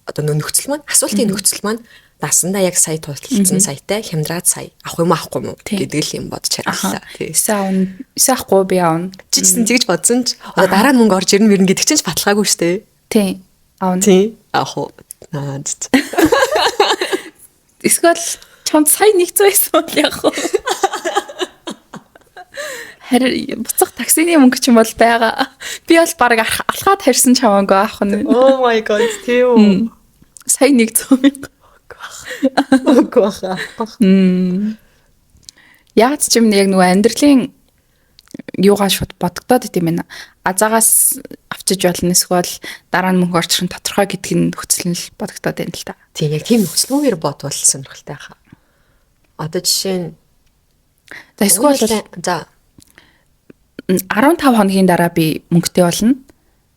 одоо нөхцөл маань асуултын нөхцөл маань дасандаа яг сая тулцсан саятай хямдраад сая авах юм авахгүй юм уу гэдэг л юм бодож харьлаа. Эсвэл авахгүй би аавна. Жижигсэн тэгж бодсон ч одоо дараа нь мөнгө орж ирнэ мэрнэ гэдэг чинь ч баталгаагүй шүү дээ. Тий. Аавна. Тий. Авах уу. Эсвэл чамд сая 100 байсан бол яг уу. Харин буцах таксины мөнгө ч юм бол байгаа. Би бол баг алхаад харьсан чамаагүй авах нь. Oh my god, тийм. Сая 100 Яг ч юм яг нөгөө амьдралын юугаа шууд бодогдоод идэм байна. Азаагаас авчиж болно эсвэл дараа нь мөнгө орчихсон тодорхой гэдг нь нөхцөл нь бодогдоод байна л да. Тийм яг тийм нөхцлөөр бодвол сонирхолтой хаа. Одоо жишээ нь за эсвэл за 15 хоногийн дараа би мөнгөтэй болно.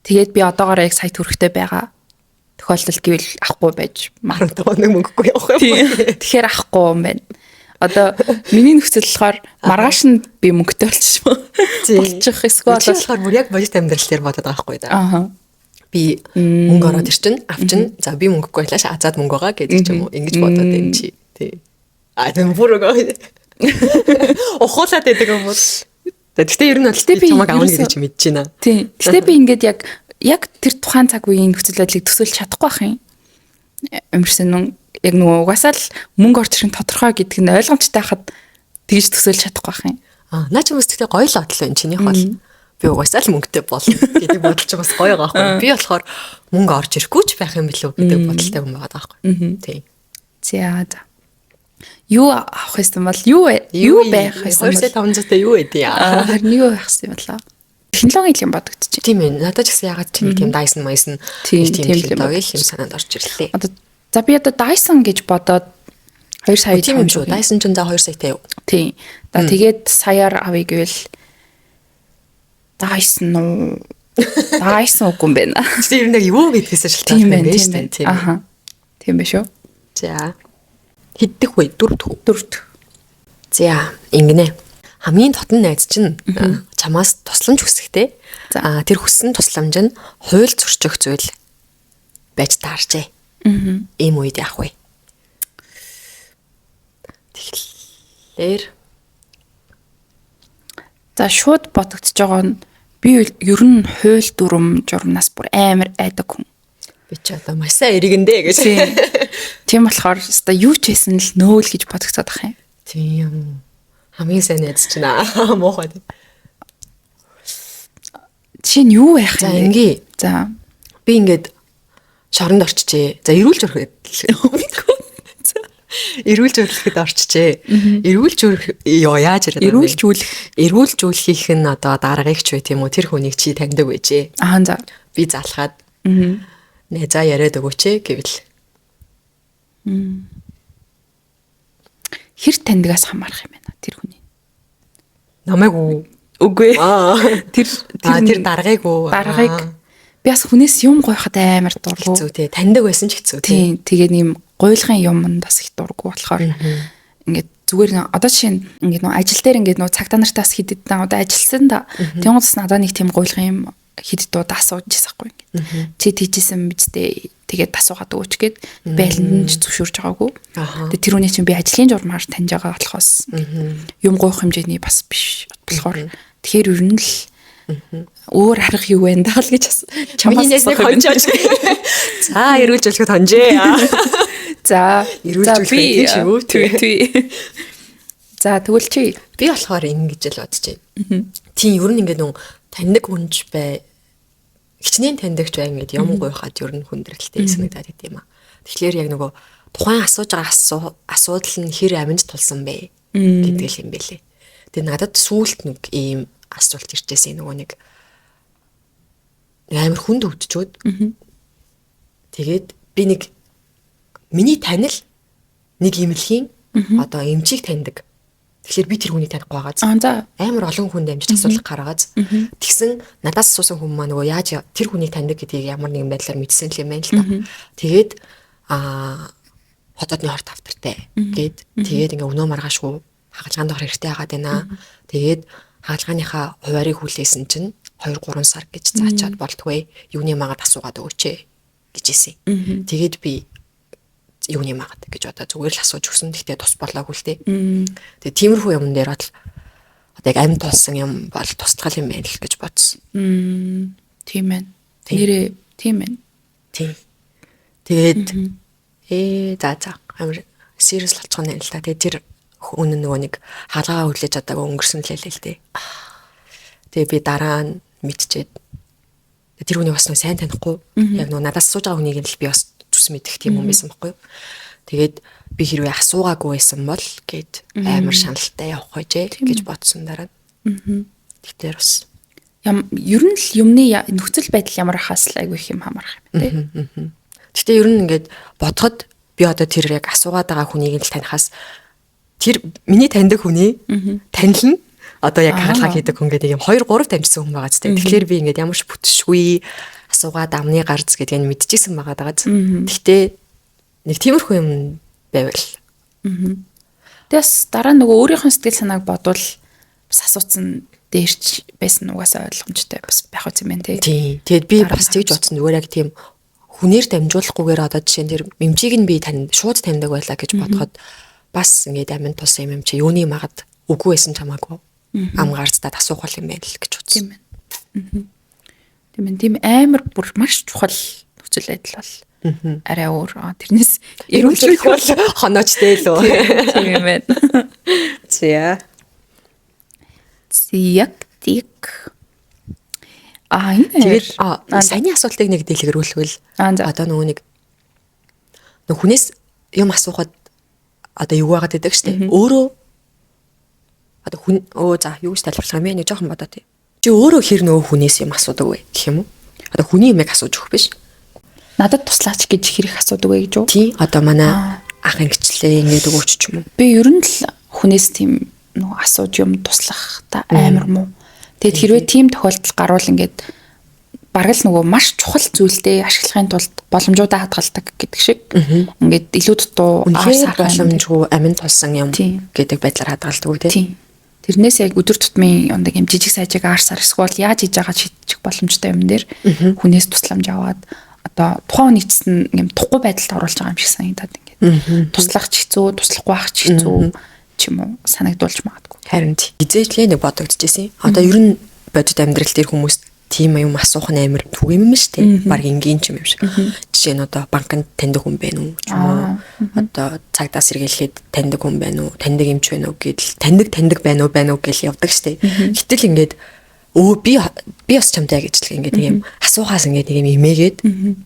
Тэгээд би одоогоор яг сая төгрөгтэй байгаа. Тохиолдолд гэвэл авахгүй байж 15 хоног мөнгөгүй явах юм. Тэгэхээр авахгүй юм байна. Одоо миний нөхцөл болохоор маргааш нь би мөнгөтэй болчих эсвэл болохоор бүр яг бодит амьдрал дээр бодоод байгаа байхгүй да. Би мөнгө ороод ирчин, авчин. За би мөнгөгүй байлаа шаазаад мөнгө байгаа гэдэг ч юм уу. Ингэж бодоод энэ чи. Тий. Тэм бүрэг. Охолоод байдаг юм бол. Гэхдээ ер нь бол чамайг авна гэж мэдэж байна. Тий. Гэхдээ би ингээд яг тэр тухайн цаг үеийн нөхцөл байдлыг төсөөлж чадахгүй байх юм. Амарсан нүн яг нөгөө угаасаа л мөнгө орж ирэх тодорхой гэдэг нь ойлгомжтой хахад тэгж төсөөлж чадахгүй байх юм. Наа ч юмс тэгтээ гоё л бодлоо энэ чинийх бол. Би угаасаа л мөнгөтэй болно гэдэг бодолч бас гоё байгаа байхгүй. Би болохоор мөнгө орж ирэхгүй ч байх юм билүү гэдэг бодолтой хүн байгаа байхгүй. Тий. За. Юу авах юм бол юу байх юм бол 2500-тай юу вэ? Харин юу байх юм болоо. Технологи юм бодогдчих. Тийм ээ. Надад ч гэсэн ягаад тийм Dyson Dyson тийм юм санаанд орж ирлээ. Одоо за би одоо Dyson гэж бодоод 2 сая тийм юм шүү. Dyson ч за 2 саятай юу? Тийм. За тэгээд саяар авъя гэвэл Dyson уу? Dyson үгүй юм байна. Тэр нэг юу гэдгээс шалтгаалтай юм байна шүү дээ. Тийм. Аха. Тийм биш үү? За. Хэддэх вэ? 4 дэх. За, ингэнэ. Хамгийн дотн найз чинь чамаас тусламж хүсэхтэй. Тэр хүссэн тусламж нь хууль зөрчих зүйл байж таарчээ. Ийм үед яах вэ? Тэгэхээр за шууд бодогдож байгаа нь би ер нь хууль дүрм журмнаас бүр амар айдаг хүн. Би ч одоо маш сайн эргэндээ гэж. Тийм болохоор өстой юу ч хийсэн л нөөл гэж бодогдоод ах юм. Тийм. Хамгийн сайн найз чинь муухай. Чинь юу байх юм? За ингээ. За би ингээд шоронд орчжээ. За эрүүлж өрхөд. Эрүүлж өрлөхөд орчжээ. Эрүүлж яаж яриад байна? Эрүүлжүүлэх нь одоо дараагч бай тийм үү? Тэр хүнийг чи таньдаг байжээ. За. Би залхаад. Найзаа яриад өгөөч гэвэл. Хэр таньдгаас хамаарах юм байна тэр хүний. Намайг үгүй. Тэр даргаыг би бас хүнээс юм гойход амар дургу. Хэцүү тий. Таньдаг байсан ч хэцүү тий. Тэгээд ийм гуйлгын юмд бас их дургу болохоор ингээд зүгээр одоо жишээ нь ингээд нөө ажил дээр ингээд нөө цагтаа нартаас хидэд одоо ажилласан да. Тэнгуудс надад нэг тийм гуйлгын юм хэд дуудаа асууж байсаахгүй ингээд. Чи тийжсэн бидтэй тэгээд асуугаад өгөөч гэд байланд ч зөвшөөрж байгаагүй. Тэгээд тэр үний чинь би ажлын журмаар таньж байгаа болохоос юм гойх хэмжээний бас биш болохоор тэгэхээр ер нь л өөр арга юу вэ даа л гэж чамаас хонжооч. За эрүүлж өгөхөд хонжээ. За эрүүлж өгөх шүү. Тий. За тэгвэл чи би болохоор ингэж л бодож байна. Тийм ер нь ингээд нөө таньдаг хүнж бай. Хичнээн таньдагч бай ингээд юм гойхаад ер нь хүндрэлтэй санагдаад идэм аа. Тэгэхээр яг нөгөө тухайн асууж байгаа асуудал нь хэр аминд тулсан бэ гэдэг л юм бэлээ. Тэгээ надад сүүлд нэг ийм асуулт ирчихсэн нөгөө нэг амар хүнд өвдчихэд. Тэгээд би нэг миний танил нэг имлэхийн одоо эмчийг таньдаг. Тэгэхээр би тэр хүнийг танихгүй байгааз. Амар олон хүнд амжиж асуулах гаргааз. Тэгсэн надаас асуусан хүн маань нөгөө яаж тэр хүнийг таньдаг гэдгийг ямар нэгэн байдлаар мэдсэн л юм байна л та. Тэгээд хотодны хорт автартай гээд тэгээд ингээ өнөө маргаашгүй хагалгаанд орох хэрэгтэй байгаад байна. Тэгээд хагалгааныхаа хуваарийг хүлээсэн чинь 2-3 сар гэж заачаад болтгүй юуны магаад асуугаад өгөөч гэж хэлсэн. Тэгээд би юуны магаад гэж одоо зүгээр л асууж өгсөн. Гэхдээ тус болоогүй л дээ. Тэгээд тиймэрхүү юм дээр бол одоо яг амьд болсон юм бол тусдгал юм байна л гэж бодсон. Тийм ээ. Нэрээ тийм ээ. Тийм. Тэгээд за амар serious болчихно юм л та. Тэгээд тэр өнөө нөгөө нэг хаалгаа хүлээж чадаагүй өнгөрсөн л л дээ. Тэгээ би дараа нь мэдчихээд тэр хүнийг бас нэг сайн танихгүй. Яг нөгөө надаас асууж байгаа хүнийг л би бас зүс мэдэх тийм юм байсан байхгүй юу. Тэгээд би хэрвээ асуугаагүй байсан бол гээд амар шаналтай явах байжээ гэж бодсон дараа нь. Тэгэхээр бас ер нь л юмны нөхцөл байдал ямар хаас л айгүй их юм хамаарах юм тий. Гэхдээ ер нь ингээд бодоход би одоо тэр яг асуугаад байгаа хүнийг л танихаас тэр миний таньдаг хүний танил нь одоо яг хаалгаа хийдэг хүн гэдэг юм 2-3 дамжсан хүн байгаа ч тийм. Тэгэхээр би ингээд ямар ч бүтшгүй асуугаад амны гарц гэдгийг нь мэдчихсэн байгаа дагааз. Гэхдээ нэг тиймэрхүү юм байвал. Тэгээс дараа нөгөө өөрийнхөө сэтгэл санааг бодвол бас асууцсан дээрч байсан угаасаа ойлгомжтой бас байх үс юм байна тий. Тэгээд би бас тэгж бодсон зүгээр яг тийм хүнээр дамжуулахгүйгээр одоо жишээ нь тэр эмчийг нь би шууд таньдаг байлаа гэж бодоход бас ингээд амин тулсан юм чи юуны магад үгүй байсан чамаагүй ам гарцдаад асуух бол юм байна л гэж бодсон. Тийм амар бүр маш чухал нөхцөл байдал бол арай өөр. Тэрнээс эрүүлжих бол хоноочтэй л үү. Тийм юм байна. Зяктик. Тэгээд саяны асуултыг нэг дэлгэрүүлвэл одоо нэг хүнээс юм асуухад одоо юу байгаад байдаг штэ. Өөрөө одоо хүн юу гэж тайлбарлах юм бэ? Нэг жоохон бодоо тий. Чи өөрөө хэр нөгөө хүнээс юм асуудаг вэ гэх юм уу? Одоо хүний юмыг асууж өгөх биш. Надад туслаач гэж хэрэг асуудаг вэ гэж үү? Тий. Одоо манай ах ингэчлээ ингээд өгөөч ч юм уу. Би ер нь л хүнээс тийм нөгөө асууж юм туслах та амар муу. Тэгэд хэрвээ тийм тохиолдол гарвал ингээд бараг л нөгөө маш чухал зүйлдээ ашиглахын тулд боломжуудаа хадгалдаг гэдэг шиг ингээд илүү дутуу боломжгүй амин тулсан юм гэдэг байдлаар хадгалдаг үү тий. Тэрнээс яг өдөр тутмын ондаг юм жижиг сайжиг арсаар эсвэл яаж хийж байгаа шийдчих боломжтой юм дээр хүнээс тусламж аваад одоо тухайн нийцсэн юм тухгүй байдалд оруулж байгаа юм шиг санагдаад ингээд туслах ч хэцүү, туслахгүй байх ч хэцүү ч юм уу санагдуулж магадгүй. Харин хизээчлээ нэг бодогдчихсэн. Одоо ер нь бодит амьдрал дээр хүмүүс тийм юм асуух нь амар түг юм шүү дээ. Бараг энгийн ч юм шиг. Жишээ нь одоо банкнд таньдаг хүн байна уу? Ч юм уу. Одоо цагдаа сэргийлэхэд таньдаг хүн байна уу? Таньдаг эмч байна уу гэдэл таньдаг байна уу гэж явдаг шүү дээ. Гэтэл ингээд би бас чамтай гэж л ингээд юм асуухаас ингээд нэг юм имээгээд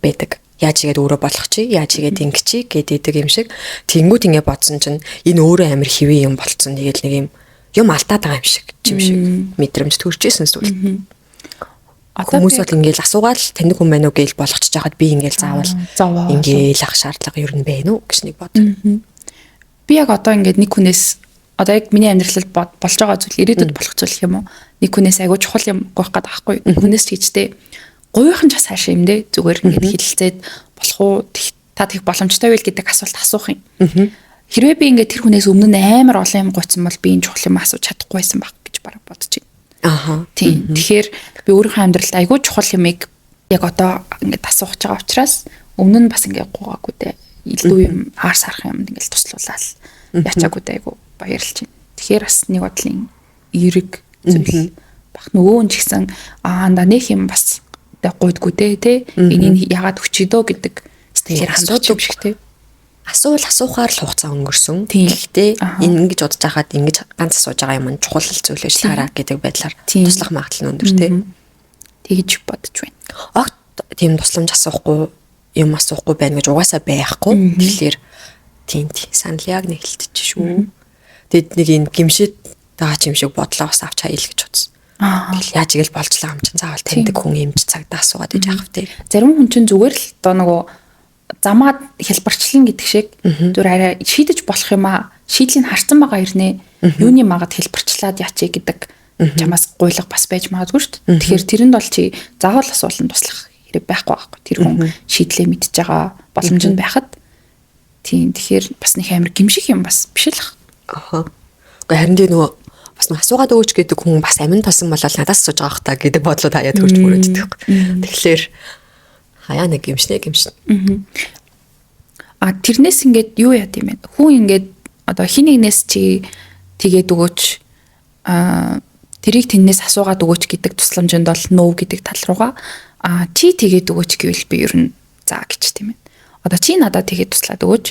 байдаг. Яаж игээд өөрөө болох чи, яаж игээд ингэ чи гэдэг юм шиг. Тэнгүүт ингээд бодсон чинь энэ өөрөө амар хэвээ юм болцсон. Тэгээд нэг юм алдаад байгаа юм шиг мэдрэмж төржсэн зүйл. Хүмүүс бол ингээл асуугаад таньдаг хүн байна уу гэж болгочихж байгаад би ингээл заавал ингээл ах шаардлага ер нь байна уу гэж нэг бод. Би яг одоо ингээд нэг хүнээс одоо яг миний амьдралд болж байгаа зүйл ирээдүйд болох зүйл юм уу? Нэг хүнээс айгуу чухал юм гоох гээд байхгүй. Хүнээс тийчтэй гуйхан ч бас хаашаа юм дээ. Зүгээр ингээд хилэлцээд болох уу? Та тех боломжтой байл гэдэг асуулт асуух юм. Хэрвээ би ингээд тэр хүнээс өмнө нь амар олон юм гуйсан бол би энэ чухал юм асууж чадахгүй байсан баг гэж бараг бодож байна. Тийм. Тэгэхээр би өөрийнхөө амьдралд айгүй чухал юмыг яг одоо ингээд асууж байгаа учраас өмнө нь бас ингээд гуугаагүй дээ. Илүү юм аар сарах юм ингээд туслуулаад ячаагүй дээ айгүй баярлж байна. Тэгэхээр бас нэг бодлын эерэг зүйл баг нөгөө нь ч гэсэн да нэг юм бас гуйдгүй дээ энийг яагаад өчидөө гэдэг сэтгэлээр хандууч юм шиг тий. Асуухаар л хугацаа өнгөрсөн. Гэхдээ энэ ингэж бодож байхад ингэж ганц асууж байгаа юм чухал зүйл байж таараа гэдэг байдлаар туслах магадлал нь өндөр тий. Тэгж бодож байна. Огт тийм тусламж асуухгүй юм асуухгүй байна гэж угаасаа байхгүй. Тэгэхээр тийм санал яг нэгэлтэж шүү. Тэгэд нэг энэ гимшээд байгаа юм шиг бодлоо бас авч хаял гэж бодсон. Тэгэл яаж игэл болчлаа юм чинь заавал таньдаг хүн эмч цагдаа асуугаад иж явах тий. Зарим хүн чинь зүгээр л одоо нөгөө замаад хэлбэрчлэн гэдэг шиг зүгээр арай шийдэж болох юм аа. Шийдлийг харсан байгаа ирнэ. Юуны магад хэлбэрчлээд яачи гэдэг чамаас гуйлга бас байж магадгүй шүү дээ. Тэгэхээр тэрэнд бол чи заавал асуулан туслах хэрэг байхгүй байхгүй. Тэр хүн шийдлээ мэдж байгаа боломж нь байхад тийм тэгэхээр бас нэг амар гимших юм бас биш л. Гэхдээ харин тий нөгөө бас нэг асуугаад өгөөч гэдэг хүн бас амин тосон болол надаас асууж байгаа хта гэдэг бодлоо таяад хөрж мөрөөддөг. Тэгэхээр хаяа нэг гимшнэ. Тэрнээс ингээд юу яа тийм бэ? Хүн ингээд одоо хин нэгнээс чи тэгээд өгөөч тэрийг тэрнээс асуугаад өгөөч гэдэг тусламжинд бол нөө гэдэг тал руугаа чи тэгээд өгөөч гэвэл би ер нь за гэж тийм ээ. Одоо чи надад тэгээд туслаад өгөөч.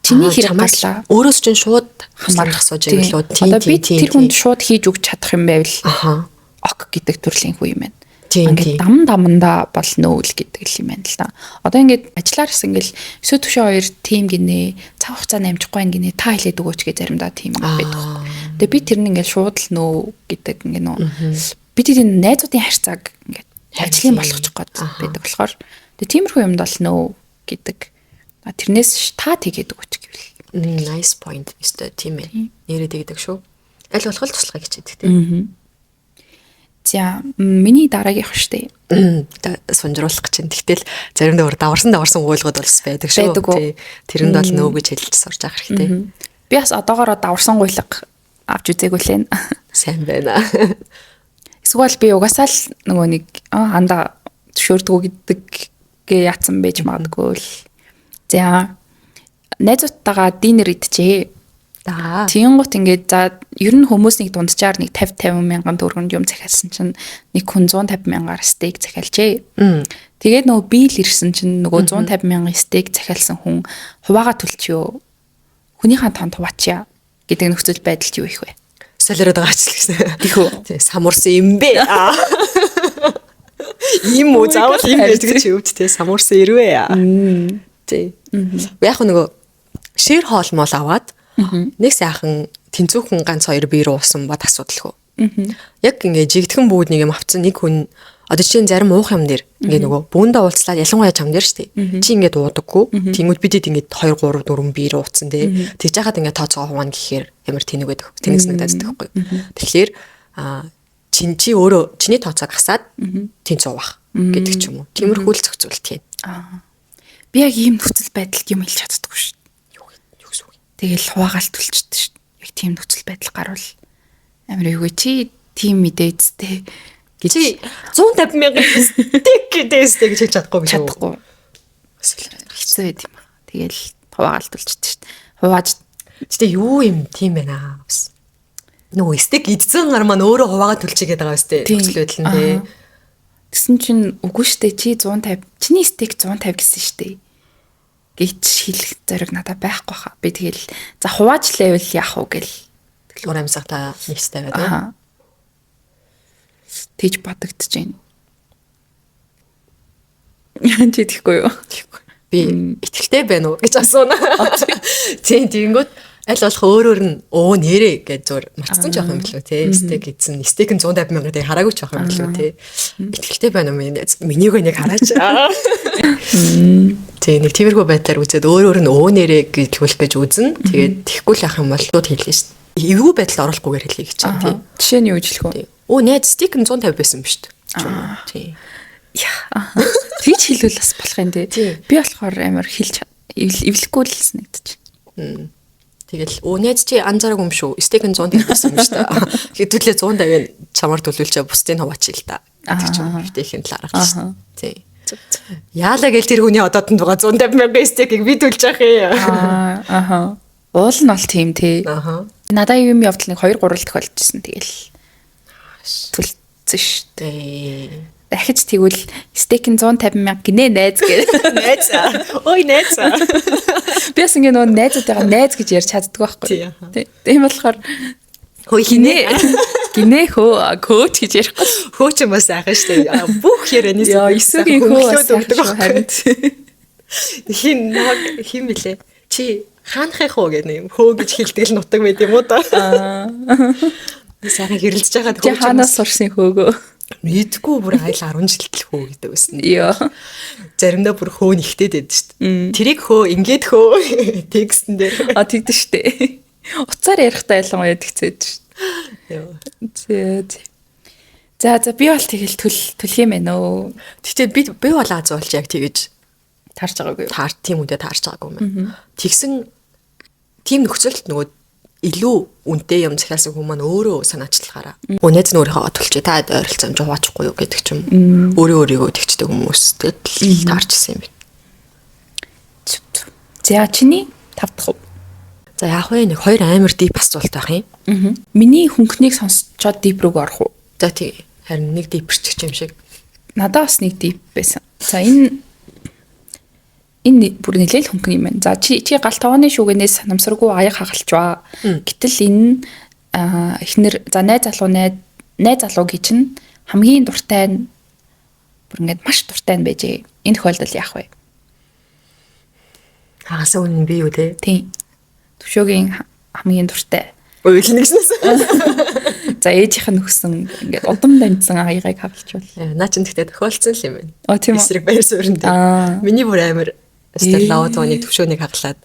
Чиний хэрэг гарлаа. Өөрөөс чинь шууд хамаарах асууж ирлээ. Одоо би тэр хүнд шууд хийж өгч чадах юм байвал ок гэдэг төрлийн хүн юм байна. Ингээд дамдаа бол нөөл гэдэг юм байна л да. Одоо ингээд ажиллаарс ингээл өсөө төвшөө хоёр тим гинэ цав хугацааны амжихгүй гинэ та хэлээд өгөөч гэж заримдаа тим байдаг. Тэгээ би тэр нь ингээд шууд л нөө гэдэг ингээд нөө би тэр найзуудын харьцааг ингээд ажлын болгочих гээд байдаг болохоор тэгээ тиймэрхүү юмд бол нөө гэдэг тэрнээс та тэгээд өгөөч гэвэл nice point өстой тийм ээ. Нэрээ тэгдэг шүү. Аль болох туслахыг хичээдэг тийм. За миний дараагийнх штэ. Сунжруулах гэж. Тэгтэл заримдаа даварсан гуйлгууд бол байдаг шүү. Тэрэнд бол нөө гэж хэлж сурж авах хэрэгтэй. Би бас одоогоор даварсан гуйлга авч үзээгүй лээ. Сайн байна. Эсвэл би угаасаа л нөгөө нэг ханда төшөөрдгөө гэдэг гээ яатсан байж магадгүй л. За найзуудтайгаа динер идчихээ. Тиймгот ингээд за ер нь хүмүүс нэг дунджаар нэг 50 мянган төгрөнд юм захиалсан чинь нэг хүн 150 мянгаар стейк захиалжээ. Тэгээд нөгөө бийл ирсэн чинь нөгөө 150 мянган стейк захиалсан хүн хуваагаа төлчихөө. Хүнийхээ тоонд хуваачаа гэдэг нөхцөл байдалд юу их вэ? Солиороод байгаа ч гэсэн. Тийхүү. Тий, самурсан юм бэ. Ийм үү заавал юм гэж өвд тий самурсан ирвэ. Тий. Яг нөгөө шир хоол мол аваад нэг сайхан тэнцүүхэн ганц хоёр бие руусан бод асуудалгүй. Яг ингээ жигдхэн бүгд нэг юм авцсан нэг хүн одоо чинь зарим уух юм дээр ингээ нөгөө бүүндээ уулзлаад ялангуяа чам дээр штэ. Чи ингээ дуудаггүй. Тэнгүүд бидэд ингээ 2 3 4 бие рууцсан тий. Тэгж яхад ингээ тооцоо хуваана гэхээр ямар тэнэг байдаг. Тэнэг санагддаг байхгүй. Тэгэхээр чи өөрөө чиний тооцоог хасаад тэнцүү уух гэдэг ч юм уу. Тиймэрхүү л зохицуул тийм. Би яг ийм нөхцөл байдалд юм хэлж чаддаггүй шүү. Тэгэл хуваагаал төлчихдээ шүү. Яг тийм нөхцөл байдал гарвал амар юу гэ чи тийм мэдээцтэй гэж 150 мянган стейк гэдээстэй гэж хэлж чадахгүй биш үү? Чадахгүй. Хэцүү байд юм. Тэгэл хуваагаал төлчихдээ шүү. Хувааж Гэтэ юу юм тийм байна бас. Нөгөө стейк идсэн гар маань өөрөө хуваагаа төлчихгээд байгаа өстэй. Нөхцөл байдал нь тий. Тэсэн чинь үгүй штэ чи 150 чиний стейк 150 гэсэн штэ. Гэж хэлэх зориг надад байхгүй хаа. Би тэгэл за хувааж левел яах вэ гэл. Тэгэл амьсгата нэстэй байдаг. Тэгж бодогдож байна. Яан чи тэгэхгүй юу? Би итгэлтэй байна уу гэж асууна. Тэгэнгүүт аль болох өөрөөр нь нэрээ гэж зур марцсан ч явах юм билүү те. Стейк идсэн. Стейк нь 150 мянга тэг хараагүй ч явах юм билүү те. Итгэлтэй байна уу минийгөө нэг хараач. Тэг нэг тиймэрхүү байдлаар үзээд өөрөөр нь нэрээ гэж хэлэх гэж үзнэ. Тэгээд тэхгүй л явах юм бол шууд хэлнэ шүү дээ. Эвгүй байдалд оруулахгүйгээр хэлхий гэж байна тий. Жишээ нь юу гэж хэлэх вэ? Найз стейк нь 150 байсан биз дээ. Тий. Яа. Тэгж хэлвэл бас болох юм тий. Би болохоор амар хэлж эвлэхгүй л санагдчих. Тэгэл найз чи анзаараагүй юм шүү. Стейк нь 150 байсан юм шүү дээ. Хэдүүлээ 150-ыг чамаар төлөвлөчөө бусдыг хаваач л та. Тэг ч юм дэхийн талаар гарч. Тий. Яалаа гэл тэр хүний одоодонд байгаа 150 мянган стейкийг би төлж явах юм. Уул нь бол тийм тий. Надаа юм явдал нэг 2 3 л тохиолдчихсэн тэгэл. Төлцсөн шүү дээ. Дахиж тэгвэл стейк нь 150 мянга гинэ найз гэ. Найз. Ой найз. Би бас ингэ нөгөө найзуудтайгаа найз гэж ярьж чаддаг байхгүй. Тийм болохоор хөө хинэ. Гинэ хөөч гэж ярихгүй. Хөөч юм бас айхан шүү дээ. Бүх ярианаас эсэгийн хөөд өгдөг харин. Хин билээ. Чи хаанахыг хөө гэнэ юм хөө гэж хэлдэг л нутаг байд юм уу та. Сайхан хэрэлдэж байгаад Чи хаанаас сурсан хөөгөө? Мэдгүй бүр айл 10 жилтэл хөө гэдэг байсан. Йоо. Заримдаа бүр хөө нэгтэй дэд шүү дээ. Тэрийг хөө ингээд хөө текстэн дээр. А тэгдэж штэ. Уцаар ярихдаа ялангуяа тэгцээд шүү. За би бол тэгэл төлөх юм байна өө. Тэгтээ би бол аз болж яг тэгэж таарч байгаагүй. Тийм үедээ таарч байгаагүй юм. Тэгсэн тийм нөхцөлд нөгөө илүү үнэтэй юм захиалсан хүмүүс маань өөрөө санаачлахаараа үнэт нь өөрийнхөө төлчээ та ойролцоом жуугачихгүй юу гэдэг ч юм. Өөрийгөө тэгчдэг хүмүүс тэгэл таарчсан юм байна. За чиний 5 дахь. За яг вэ нэг 2 амар дип асуулт байх юм. Миний хөнгөнийг сонсчоод дип рүүг орох уу? За тий харин нэг дипэрч юм шиг. Надад бас нэг дип байсан. За энэ бүр нэлээл хөнгөн юм байна. За чи гал тооны шүүгэнээс санамсаргүй аяг хагалчваа. Гэтэл энэ эхнэр за найз залуу гэж чинь хамгийн дуртай нь бүр ингээд маш дуртай нь байжээ. Энэ тохиолдол яах вэ? Хагасан үнэн би юу те? Тийм. Төвшөөгийн хамгийн дуртай. Уйлна гэснээс. За ээжийнх нь өгсөн ингээд удам дамжсан аягийг хагалчвал. Наа чин тэгтээ тохиолдсон л юм байна. Тийм үү? Эсрэг баяр суурин дээр. Миний бүр амар лавдооны төвшөөнийг хаглаад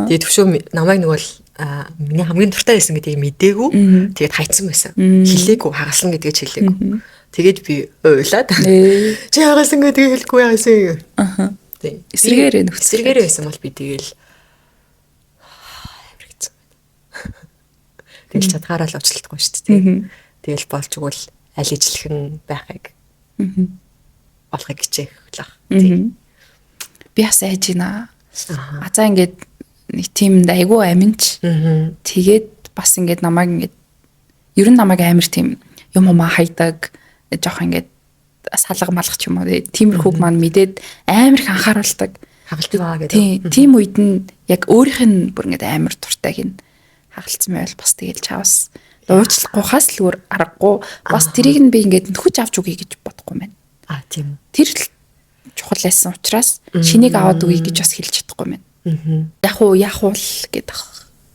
тэгээ төвшөө намайг нэг бол миний хамгийн дуртай байсан гэдгийг мдээгүй тэгээд хайцсан байсан. Хилээгүй хагалсан гэдгийг хэлээгүй. Тэгээд би уйлаад чи хагалсан гэдгийг хэлэхгүй яасан. Тийм. Эсрэгээрээ байсан бол би тэгэл тэгэл чадхаараа л уучлалтгүй шүү дээ. Тэгэл болж игэл аль ижилхэн байхыг болохыг хичээх л баг. Би бас айж байна. За ингээд нэг тиймд айгүй аминч. Тэгээд бас ингээд намайг ингээд ер нь намайг амар тийм юм хайдаг жоох ингээд салга малгах ч юм уу. Тиймэрхүүг маань мэдээд амар их анхааруулдаг. Хагалдаг байгаа гэдэг. Тийм үед нь яг өөрийнх нь бүр ингээд амар дуртайг нь хагалцсан байвал бас тэгэл чавс уучлахгүйхаас л өөр аргагүй. Бас тэрийг нь би ингээд нөхөж авч үгүй гэж бодохгүй байна. Тийм. Тэр л чухал байсан учраас шинийг аваад үгүй гэж бас хэлж чадахгүй байна. Яг уу гэдэг.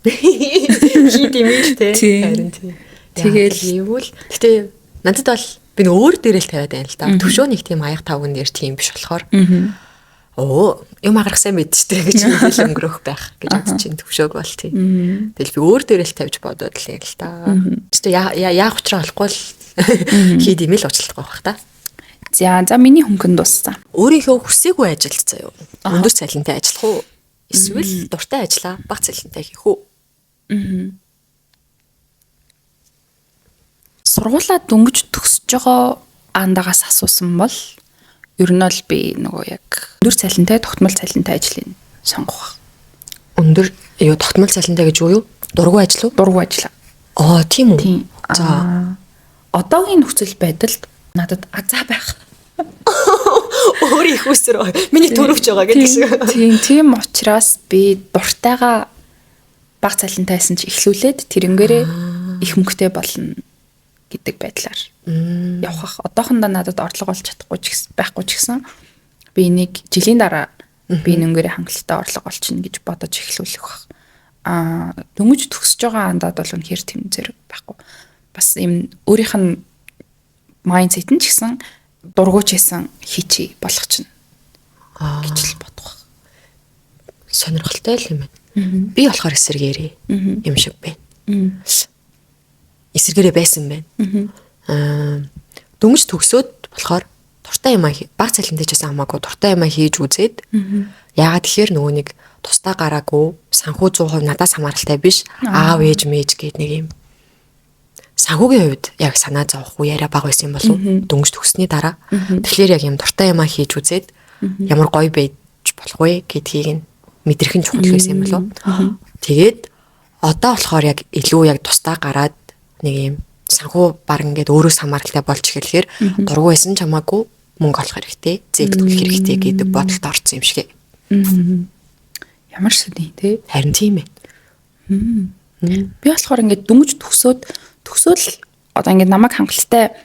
Хий димэл те. Харин тийм. Тэгэл ийвэл гэтээ надад бол би өөр дээрэл тавиад байна л да. Төвшөөний тийм аяг тавган дээр тийм биш болохоор. Юм агарах сайн байд ч гэж хэлэл өнгөрөх байх гэж бодож чинь төвшөөг бол тийм. Тэгэл би өөр дээрэл тавьж бодоод л юм л да. Гэтээ яах учраа олохгүй л хий димэл уучлахгүй байх та. За миний хөнгөн дууссан. Өөрийнхөө хүсээгүй ажилд заяа. Өндөр цалинтай ажиллах уу? Эсвэл дуртай ажиллаа бага цалинтай хийх үү? Сургуулаа дөнгөж төгсөж байгаа андагаас асуусан бол ер нь бол би нөгөө яг өндөр цалинтай, тогтмол цалинтай ажлыг сонгох. Өндөр тогтмол цалинтай гэж юу? Дургуй ажил уу? Дургуй ажил. Тийм үү? За. Одоогийн нөхцөл байдалд надад азаа байх. Өөр их үсрээ. Миний төрөвч байгаа гэдэг шиг. Тийм учраас би дуртайгаа бага цалинтайсан ч эхлүүлээд тэрнгээрээ их мөнгөтэй болно гэдэг байдлаар явах. Одоохондоо надад орлого олж чадахгүй ч байхгүй ч гэсэн би энийг жилийн дараа би нэнгээрээ хангалттай орлого олчихно гэж бодож эхлүүлэх баг. Дөнгөж төгсөж байгаа андаад бол үнэхээр тэм зэрэг байхгүй. Бас юм өөрийнх нь майндсет нь ч гэсэн дургуйч хийсэн хийчи болох чинь гэж л бодох. Сонирхолтой л юм байна. Би болохоор эсэргээрээ юм шиг байна. Эсэргээрээ байсан байна. Дөнгөж төгсөөд болохоор дуртай юм бага цалинтай ч гэсэн хамаагүй дуртай юм хийж үзээд яагаад тэгэхээр нөгөө нэг тусдаа гараагүй санхүү 100% надаас хамааралтай биш аав ээж мэж гэдэг нэг юм санхүүгийн хувьд яг санаа зовхгүй яриа бага байсан юм болов дөнгөж төгссөний дараа тэгэхээр яг юм дуртай юм хийж үзээд ямар гоё байж болох вэ гэдгийг нь мэдрэх нь чухал байсан юм болов тэгээд одоо болохоор яг илүү яг тусдаа гараад нэг юм санхүү баг ингээд өөрөөс хамааралтай болж эхлэхээр дургуй байсан ч хамаагүй мөнгө олох хэрэгтэй зээг төлөх хэрэгтэй гэдэг бодолд орсон юм шиг. Ямар сони те харин тийм ээ. Би болохоор ингээд дөнгөж төгсөөл одоо ингээд намайг хангалттай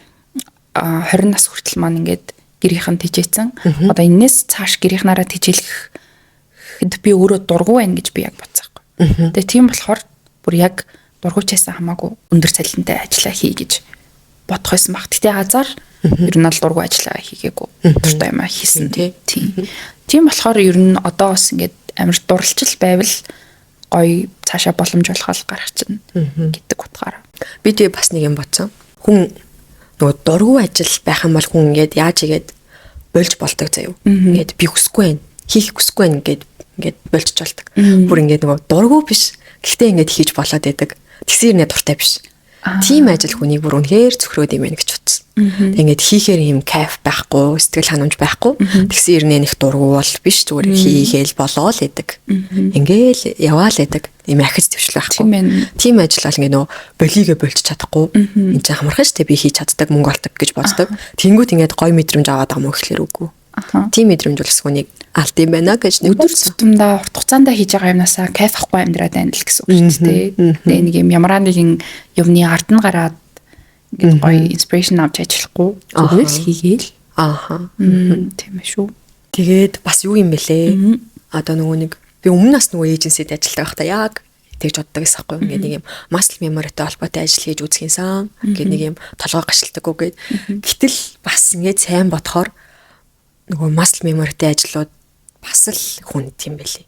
20 нас хүртэл маань ингээд гэрийнхэн тэжээсэн. Одоо энэс цааш гэрийнхнаараа тэжээлэхэд би өөрөө дургуй байна гэж би яг бодсаахгүй. Тэгээ тийм болохоор бүр яг дургуйчаасаа хамаагүй өндөр цалинтай ажиллаа хий гэж бодох байсан баг. Гэтэ газар ер нь л дургуй ажиллаа хийгээгүй. Дуртай юм хийсэн тийм. Тийм болохоор ер нь одоо бас ингээд амар дурлалчл байвал гоё цаашаа боломж олгол гарах чинь гэдэг утгаараа. Би тэгээ бас нэг юм бодсон. Хүн нөгөө дургуй ажил байх юм бол хүн ингээд яаж игээд болж болдог заяа. Ингээд би хүсэхгүй байна. Хийх хүсэхгүй байна ингээд болчих болдог. Бүр ингээд нөгөө дургуй биш. Гэхдээ ингээд хийж болоод байдаг. Тэгсэр нэ дуртай биш. Тим ажил хүнийг бүр үнэхээр зөвхрөөд юм байна гэж бодсон. Ингээд хийхээр юм кайф байхгүй, сэтгэл ханамж байхгүй. Тэгсэр нэ нэг дургуй бол биш. Зүгээр хийгээл болоо л байдаг. Ингээл яваал байдаг. Ийм ахиж төвшил байхгүй. Тим ажил бол ингээд нөө болигээ болчих чадахгүй. Энд чинь хамархан штэ би хийж чаддаг, мөнгө олдог гэж боддог. Тэнгүүд ингээд гой мэдрэмж аваад байгаа мó гэхлээр үгүй. Тим мэдрэмж бол хүнийг алд юм байна гэж нэг өдөр тутамдаа урт хугацаанд хийж байгаа юмнасаа кайф авахгүй амьдраад байна л гэсэн үг шүү дээ. Тэгээ нэг юм ямар нэгэн юмны ард нь гараад ингээд гоё инспирэшн авч ажиллахгүй зүгээр л хийгээл. Тийм ээ шүү. Тэгээд бас юу юм бэлээ? Одоо нөгөө нэг би өмнөөс нөгөө эйженсид ажилладаг байхдаа яг тэгж боддог гэсэн байхгүй. Ингээд нэг юм muscle memoryтэй холбоотой ажил хийж үзхийнсэн. Ингээд нэг юм толгой гашилдаггүй гээд. Гэтэл бас ингээд сайн бодохоор нөгөө muscle memoryтэй ажлууд бас л хүн тийм байлээ.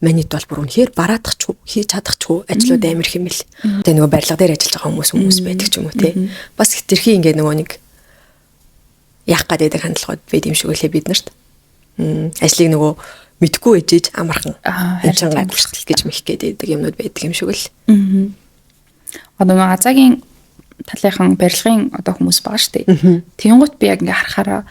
Манайд бол бүр үнэхээр бараадахч хийж чадахч ажлууд амар их юм бэл. Тэгээ нөгөө барилга дээр ажиллаж байгаа хүмүүс байдаг ч юм уу те. Бас хитрхи ингээд нөгөө нэг яах гэдэг хандлагууд байд юм шиг үлээ бид нарт. Ажлыг нөгөө мэдгүй ээжиж амархан хайрцаг гүйцэтгэл гэж мэх гэдэг юмнууд байдаг юм шиг л. Одоо нөгөө Азагийн талынхан барилгын одоо хүмүүс байгаа штэ. Тэнгуут би яг ингээ харахаараа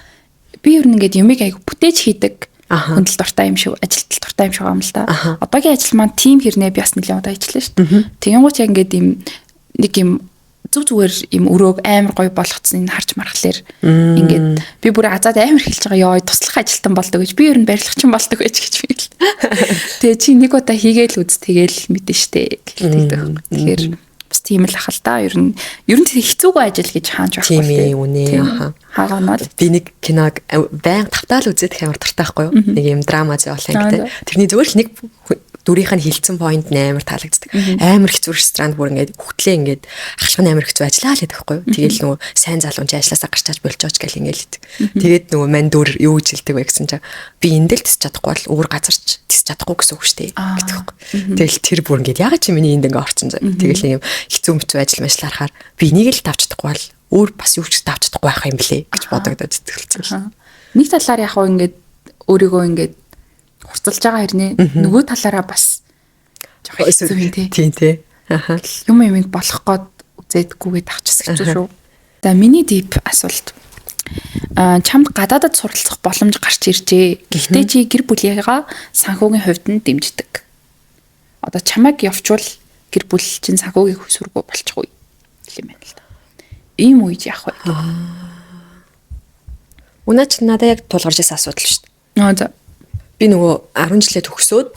би ер нь ингээд юмыг айгу бүтээж хийдэг хүндэл дуртай юм шиг, ажилтал дуртай юм шиг юм л да. Одоогийн ажил маань тим хэрнээ би бас нэлээд удаа ажиллаа шүү дээ. Тэнгуут яг ингээд юм нэг юм зүгээр юм өрөөг амар гоё болгоцсон харж мархлаар ингээд би бүр азаад амар хэлж байгаа ёо туслах ажилтан болдог гэж би ер нь барилгачин болдог байж гэж би л. Тэгээ чи нэг удаа хийгээл үз тэгэл мэдэн штэ гэлтэй. Тэгэхээр бас тийм л ахал та ер нь хэцүүгүй ажил гэж хааж байхгүй. Тийм ээ үнэ. Хаагаа нь би нэг киног баян тавтаал үзээд амар дуртай байхгүй юу? Нэг юм драма зэ болох юм гэдэг. Тэрний зүгээр л нэг дүрийнх нь хилцэн point амар таалагддаг. Амар хэцүү ресторанд бүр ингээд хөтлөө ингээд ахшиг амар хэцүү ажиллаа л гэдэг байхгүй юу? Тэгэл нөгөө сайн залуун чи ажилласаа гарч чаж болчооч гэл ингээд л. Тэгээд нөгөө мань дүр юу гэж хэлдэг вэ гэсэн чинь би энд л тис чадахгүй бол өөр газарч тис чадахгүй гэсэн үг шүү дээ гэдэг байхгүй. Тэгэл тэр бүр ингээд ягаад чи миний энд ингээд орсон зав. Тэгэл юм хэцүү мэцүү ажил мэжл харахаар би энийг л тавч чадахгүй бол өөр бас юу ч тавч чадахгүй байх юм блэ гэж бодогдоод сэтгэлцсэн. Нэг талаар яг хоо ингээд өөрийгөө ингээд хурцлж байгаа хэрнээ нөгөө талаараа бас жоохон хэцүү юм тий. Тийм тий. Юмыг болох гээд үзээдгүйгээд авчихсан хэцүү шүү. За миний дип асуулт. Чамд гадаадад суралцах боломж гарч иржээ. Гэхдээ чи гэр бүлийнхаа санхүүгийн хувьд нь дэмждэг. Одоо чамайг явчвал гэр бүл чинь санхүүгийн хөсвөргөө болчихгүй юм байна л да. Ийм үед яах вэ? Унаа чи надад яг тулгарч ирсэн асуудал шүү дээ. За. Би нөгөө 10 жилээ төгсөөд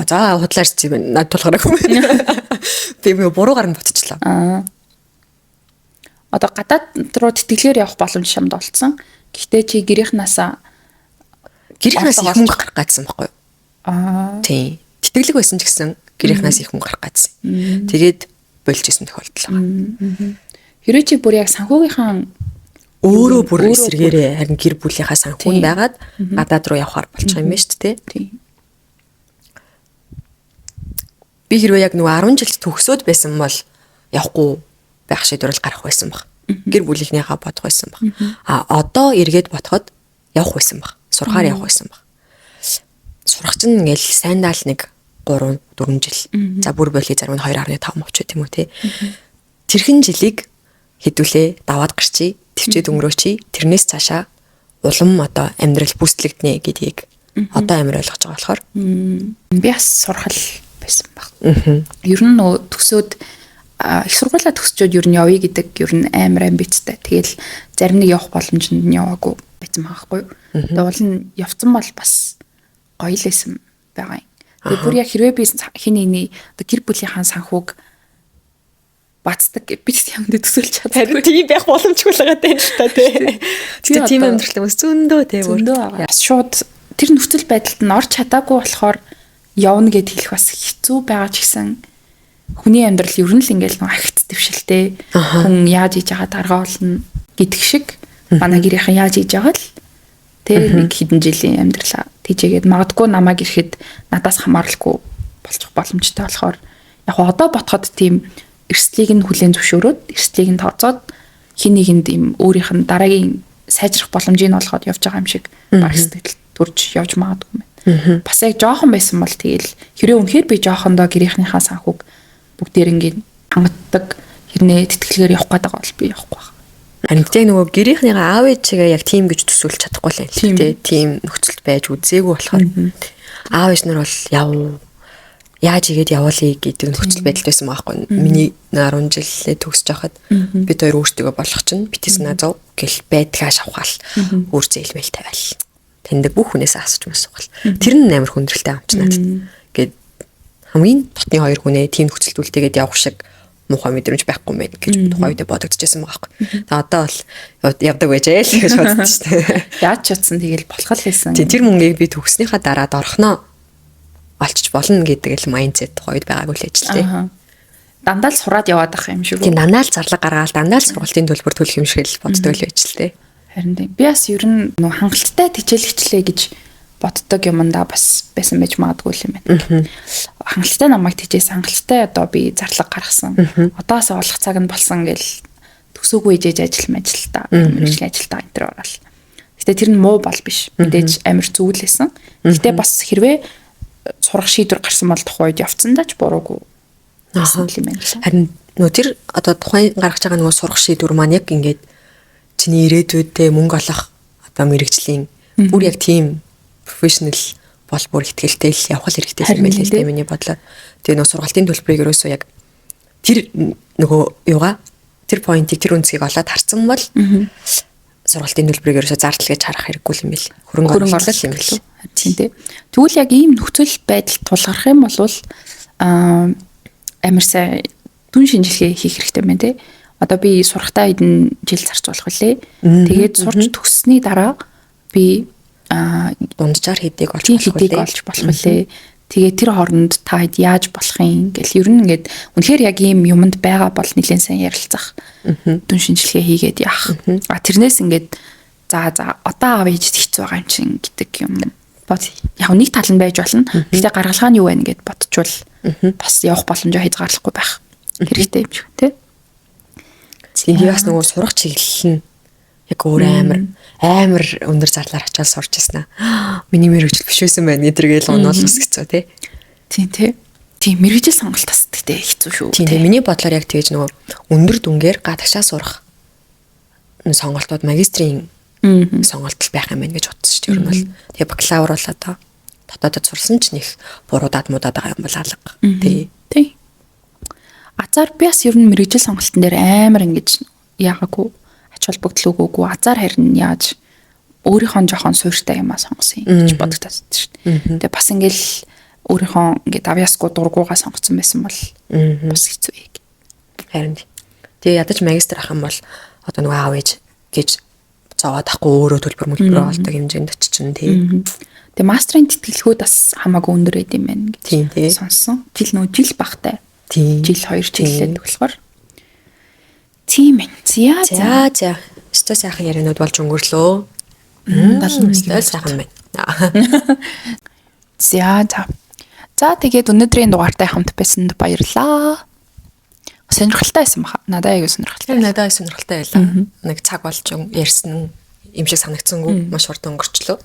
за худлаарч юм надад тулгараагүй. Би нөгөө буруугаар нь ботчлаа. Одоо гадаад руу тэтгэлгээр явах боломж шамд олцсон. Гэхдээ чи гэрийнхнээс их мөнгө гарах гэсэн байхгүй юу? Тийм. Тэтгэлэг байсан ч гэсэн гэрийнхнээс их мөнгө гарах гэсэн. Тэгээд болж исэн тохиолдол байгаа. Хэрэв чи бүр яг санхүүгийнхаа өөрөө бүр эсрэгээрээ харин гэр бүлийнхаа санхүүн байгаад гадаад руу явахаар болчих юм байна шүү дээ. Тийм. Би хэрвээ яг нөгөө 10 жил төгсөөд байсан бол явахгүй байх шийдвэр гарах байсан баг. Гэр бүлийнхнийхээ бодох байсан баг. Одоо эргээд бодоход явах байсан баг. Сурахаар явах байсан баг. Сурах чинь ингээл сайндаал нэг 3 4 жил. За бүр болий зарим нь 2.5 мовч тийм үү те. Тэрхэн жилиг хэдүүлээ даваад гарчий, төвчээд өнгөрөөчий. Тэрнээс цаашаа улам одоо амьдрал бүслэгднэ гэдгийг одоо амар ойлгож байгаа болохоор би бас сурхал байсан баг. Ер нь нөө төгсөөд их сургуулаа төгсчөөд ер нь явъя гэдэг ер нь амар амбицтай. Тэгэл зарим нэг явах боломжинд нь яваагүй байсан байхгүй юу. Тэгээ бол нь явцсан бол бас гоё л байсан байгаа юм. Тэгээ бүр яг хэрвээ би хин нэгний одоо гэр бүлийнхаа санхүүг бацдаг би юмд төсөөлж чадахгүй. Тийм байх боломжгүй л байгаа тань л та тий. Тэгээ тийм амьдрал хүмүүс зөндөө тий бүр. Бас шууд тэр нөхцөл байдалд нь орч чадаагүй болохоор явна гэд хэлэх бас хэцүү байгаа ч гэсэн хүний амьдрал ер нь л ингээл нэг агц дэвшилтэй хүн яаж хийж байгаа даргаолно гэдэг шиг манай гэрийнхэн яаж хийж байгаа л тэг нэг хэдэн жилийн амьдралаа тийжээгээд магадгүй намайг ирэхэд надаас хамааралгүй болчих боломжтой болохоор яг одоо ботход тийм эрсдлийг нь хүлээн зөвшөөрөөд эрсдлийг нь тооцоод хин нэгэнд ийм өөрийнх нь дараагийн сайжрах боломжийг нь олгоод явж байгаа юм шиг баг сэтгэл төрж явж магадгүй юм. Бас яг жоохон байсан бол тэгэл хэрэг үнэхээр би жоохондоо гэрийнхнийхаа санхүүг бүгдээр ингээд хангаддаг хэрнээ тэтгэлгээр явах гэдэг бол би явахгүй байна. Харин тэг нөгөө гэрийнхнийгаа аав ээжигээ яг тийм гэж төсөөлж чадахгүй л юм тий. Тийм нөхцөлд байж үзээгүй болохоор аав ээж нар бол яаж игээд явуулъя гэдэг нөхцөл байдалд байсан байхгүй. Миний 10 жилээ төгсөж байхад бид хоёр өөртөө болох чинь битээс назав гэл байдгаа шавхаал өөр зээлмэл тавиал. Тэнд бүх хүнээс асууж масуухал. Тэр нь амар хүндрэлтэй амч надад. Гэт хамгийн дотны хоёр хүнээ тийм нөхцөлд үлдээгээд явах шиг муухай мэдрэмж байхгүй мэн гэж тухайн үедээ бодогдчихсан байгаа байхгүй. За одоо бол явдаг байжээ л гэж бодсон шүү дээ. Яаж ч утсан тэгэл болох л байсан. Тэр мөнгийг би төгснөхийн дараа дорхноо олчиж болно гэдэг л майндсет тухайн үед байгаагүй л ажилтээ. Дандаа л сураад яваад ах юм шиг. Тийм дандаа л зарлаг гаргаал дандаа л сургалтын төлбөр төлөх юм шиг л боддог л байжлээ. Харин тийм. Би бас ер нь нөх хангалттай тижээлэгчлээ гэж боддог юмдаа бас байсан байж магадгүй юм байна. Хангалттай намайг тижээс хангалттай одоо би зарлаг гаргасан. Одоос олох цаг нь болсон гэл төсөөгүй ижээж ажил та мэргэжлийн ажилтаа энэ төр орол. Гэтэ тэр нь муу бол биш. Мэдээж амар зүгэлсэн. Гэтэ бас хэрвээ сурах шийдвэр гарсан бол тухайн үед явцсан даач буруугүй. Харин нөө тэр одоо тухайн гаргаж байгаа нөгөө сурах шийдвэр маань яг ингээд чиний ирээдүйдээ мөнгө олох одоо мэргэжлийн бүр яг тийм профешнл бол бүр ихтгэлтэй л явах хэрэгтэй юм байл л дээ миний бодлоо. Тэгээ нөгөө сургалтын төлбөрийг ерөөсөө яг тэр нөгөө юугаа тэр поинтыг тэр үнцгийг олоод харсан бол сургалтын төлбөрийг ерөөсөө зардал гэж харах хэрэггүй юм бэл. Хөрөнгө оруулалт юм бэл. Тийм дээ. Тэгвэл яг ийм нөхцөл байдал тулгарх юм бол амар сайн түн шинжилгээ хийх хэрэгтэй байна те. Одоо би сурахтаа хэдэн жил зарцуулах вүлээ. Тэгээд сурч төгссөний дараа би дунджаар хэдийг олж болох вүлээ. Тэгээд тэр хооронд та хэд яаж болох юм гэл ер нь ингээд үнэхээр яг ийм юмд байгаа бол нэлээд сайн ярилцах. Түн шинжилгээ хийгээд яах. Тэрнээс ингээд за одоо аав ээжд хэцүү байгаа юм чинь гэдэг юм. Яг нэг тал нь байж болно. Гэхдээ гаргалгаа нь юу вэ гэд бодчихвол бас явах боломжоо хязгаарлахгүй байх хэрэгтэй юм шиг тий. Тэгээд бас нөгөө сурах чиглэл нь яг өөр амар өндөр зарлаар ачаал сурч ирсэн аа. Миний мэрэгжил биш байсан байна гэдэргээл оноолгос хэцүү тий. Тийм мэрэгжил сонголт бас тэгтээ хэцүү шүү. Тийм миний бодлоор яг тэгэж нөгөө өндөр дүнгээр гадагшаа сурах сонголтууд магистрийн сонголт байх юм байна гэж бодсон шүү дээ. Ер нь бол тэгээ бакалавр бол одоо дотоодод сурсан ч нэг буруудаад муудаад байгаа юм бол алга. Тий. Азар би бас ер нь мэрэгжил сонголтын дээр амар ингэж яагаагүй ач холбогдол өгөөгүй. Азар харин яаж өөрийнхөө жоохон суйртай юмаа сонгосон юм гэж бодогдоод шүү дээ. Тэгээ бас ингээл өөрийнхөө ингээд авьяасгүй дургуугаа сонгоцсон байсан бол бас хэцүү яг. Харин тэгээ ядаж магистр ах юм бол одоо нөгөө аав ээж гэж зовоод ахгүй өөрөө төлбөр олдог хэмжээнд очиж тий. Тэгээ мастрын тэтгэлгүүд бас хамаагүй өндөр байд юм байна гэж сонссон. Жил багтай. Жил 2 жилээд болохоор. Тийм ээ. За. Өстой сайхан яриануд болж өнгөрлөө. 70 сайхан байна. За тэгээд өнөөдрийн дугаартай хамт байсанд баярлалаа. Сонирхолтой байсан баха. Надад аягүй сонирхолтой. Надад сонирхолтой байлаа. Нэг цаг болж ярьсан юм шиг санагдсангүй маш хурдан өнгөрчлөө.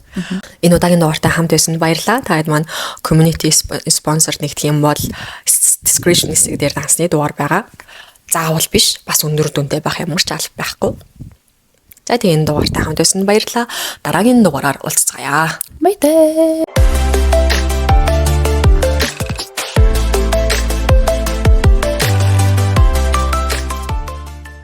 Энэ удаагийн дугаартай хамт байсанд баярлалаа. Таад маань community sponsor нэгтгэх юм бол discretion хэсэг дээр дансны дугаар байгаа. Заавал биш, бас өндөр дүнтэй байх ямар ч алба байхгүй. За тэгээ энэ дугаартай хамт байсанд баярлалаа. Дараагийн дугаараар уулзцаая. Баярлалаа.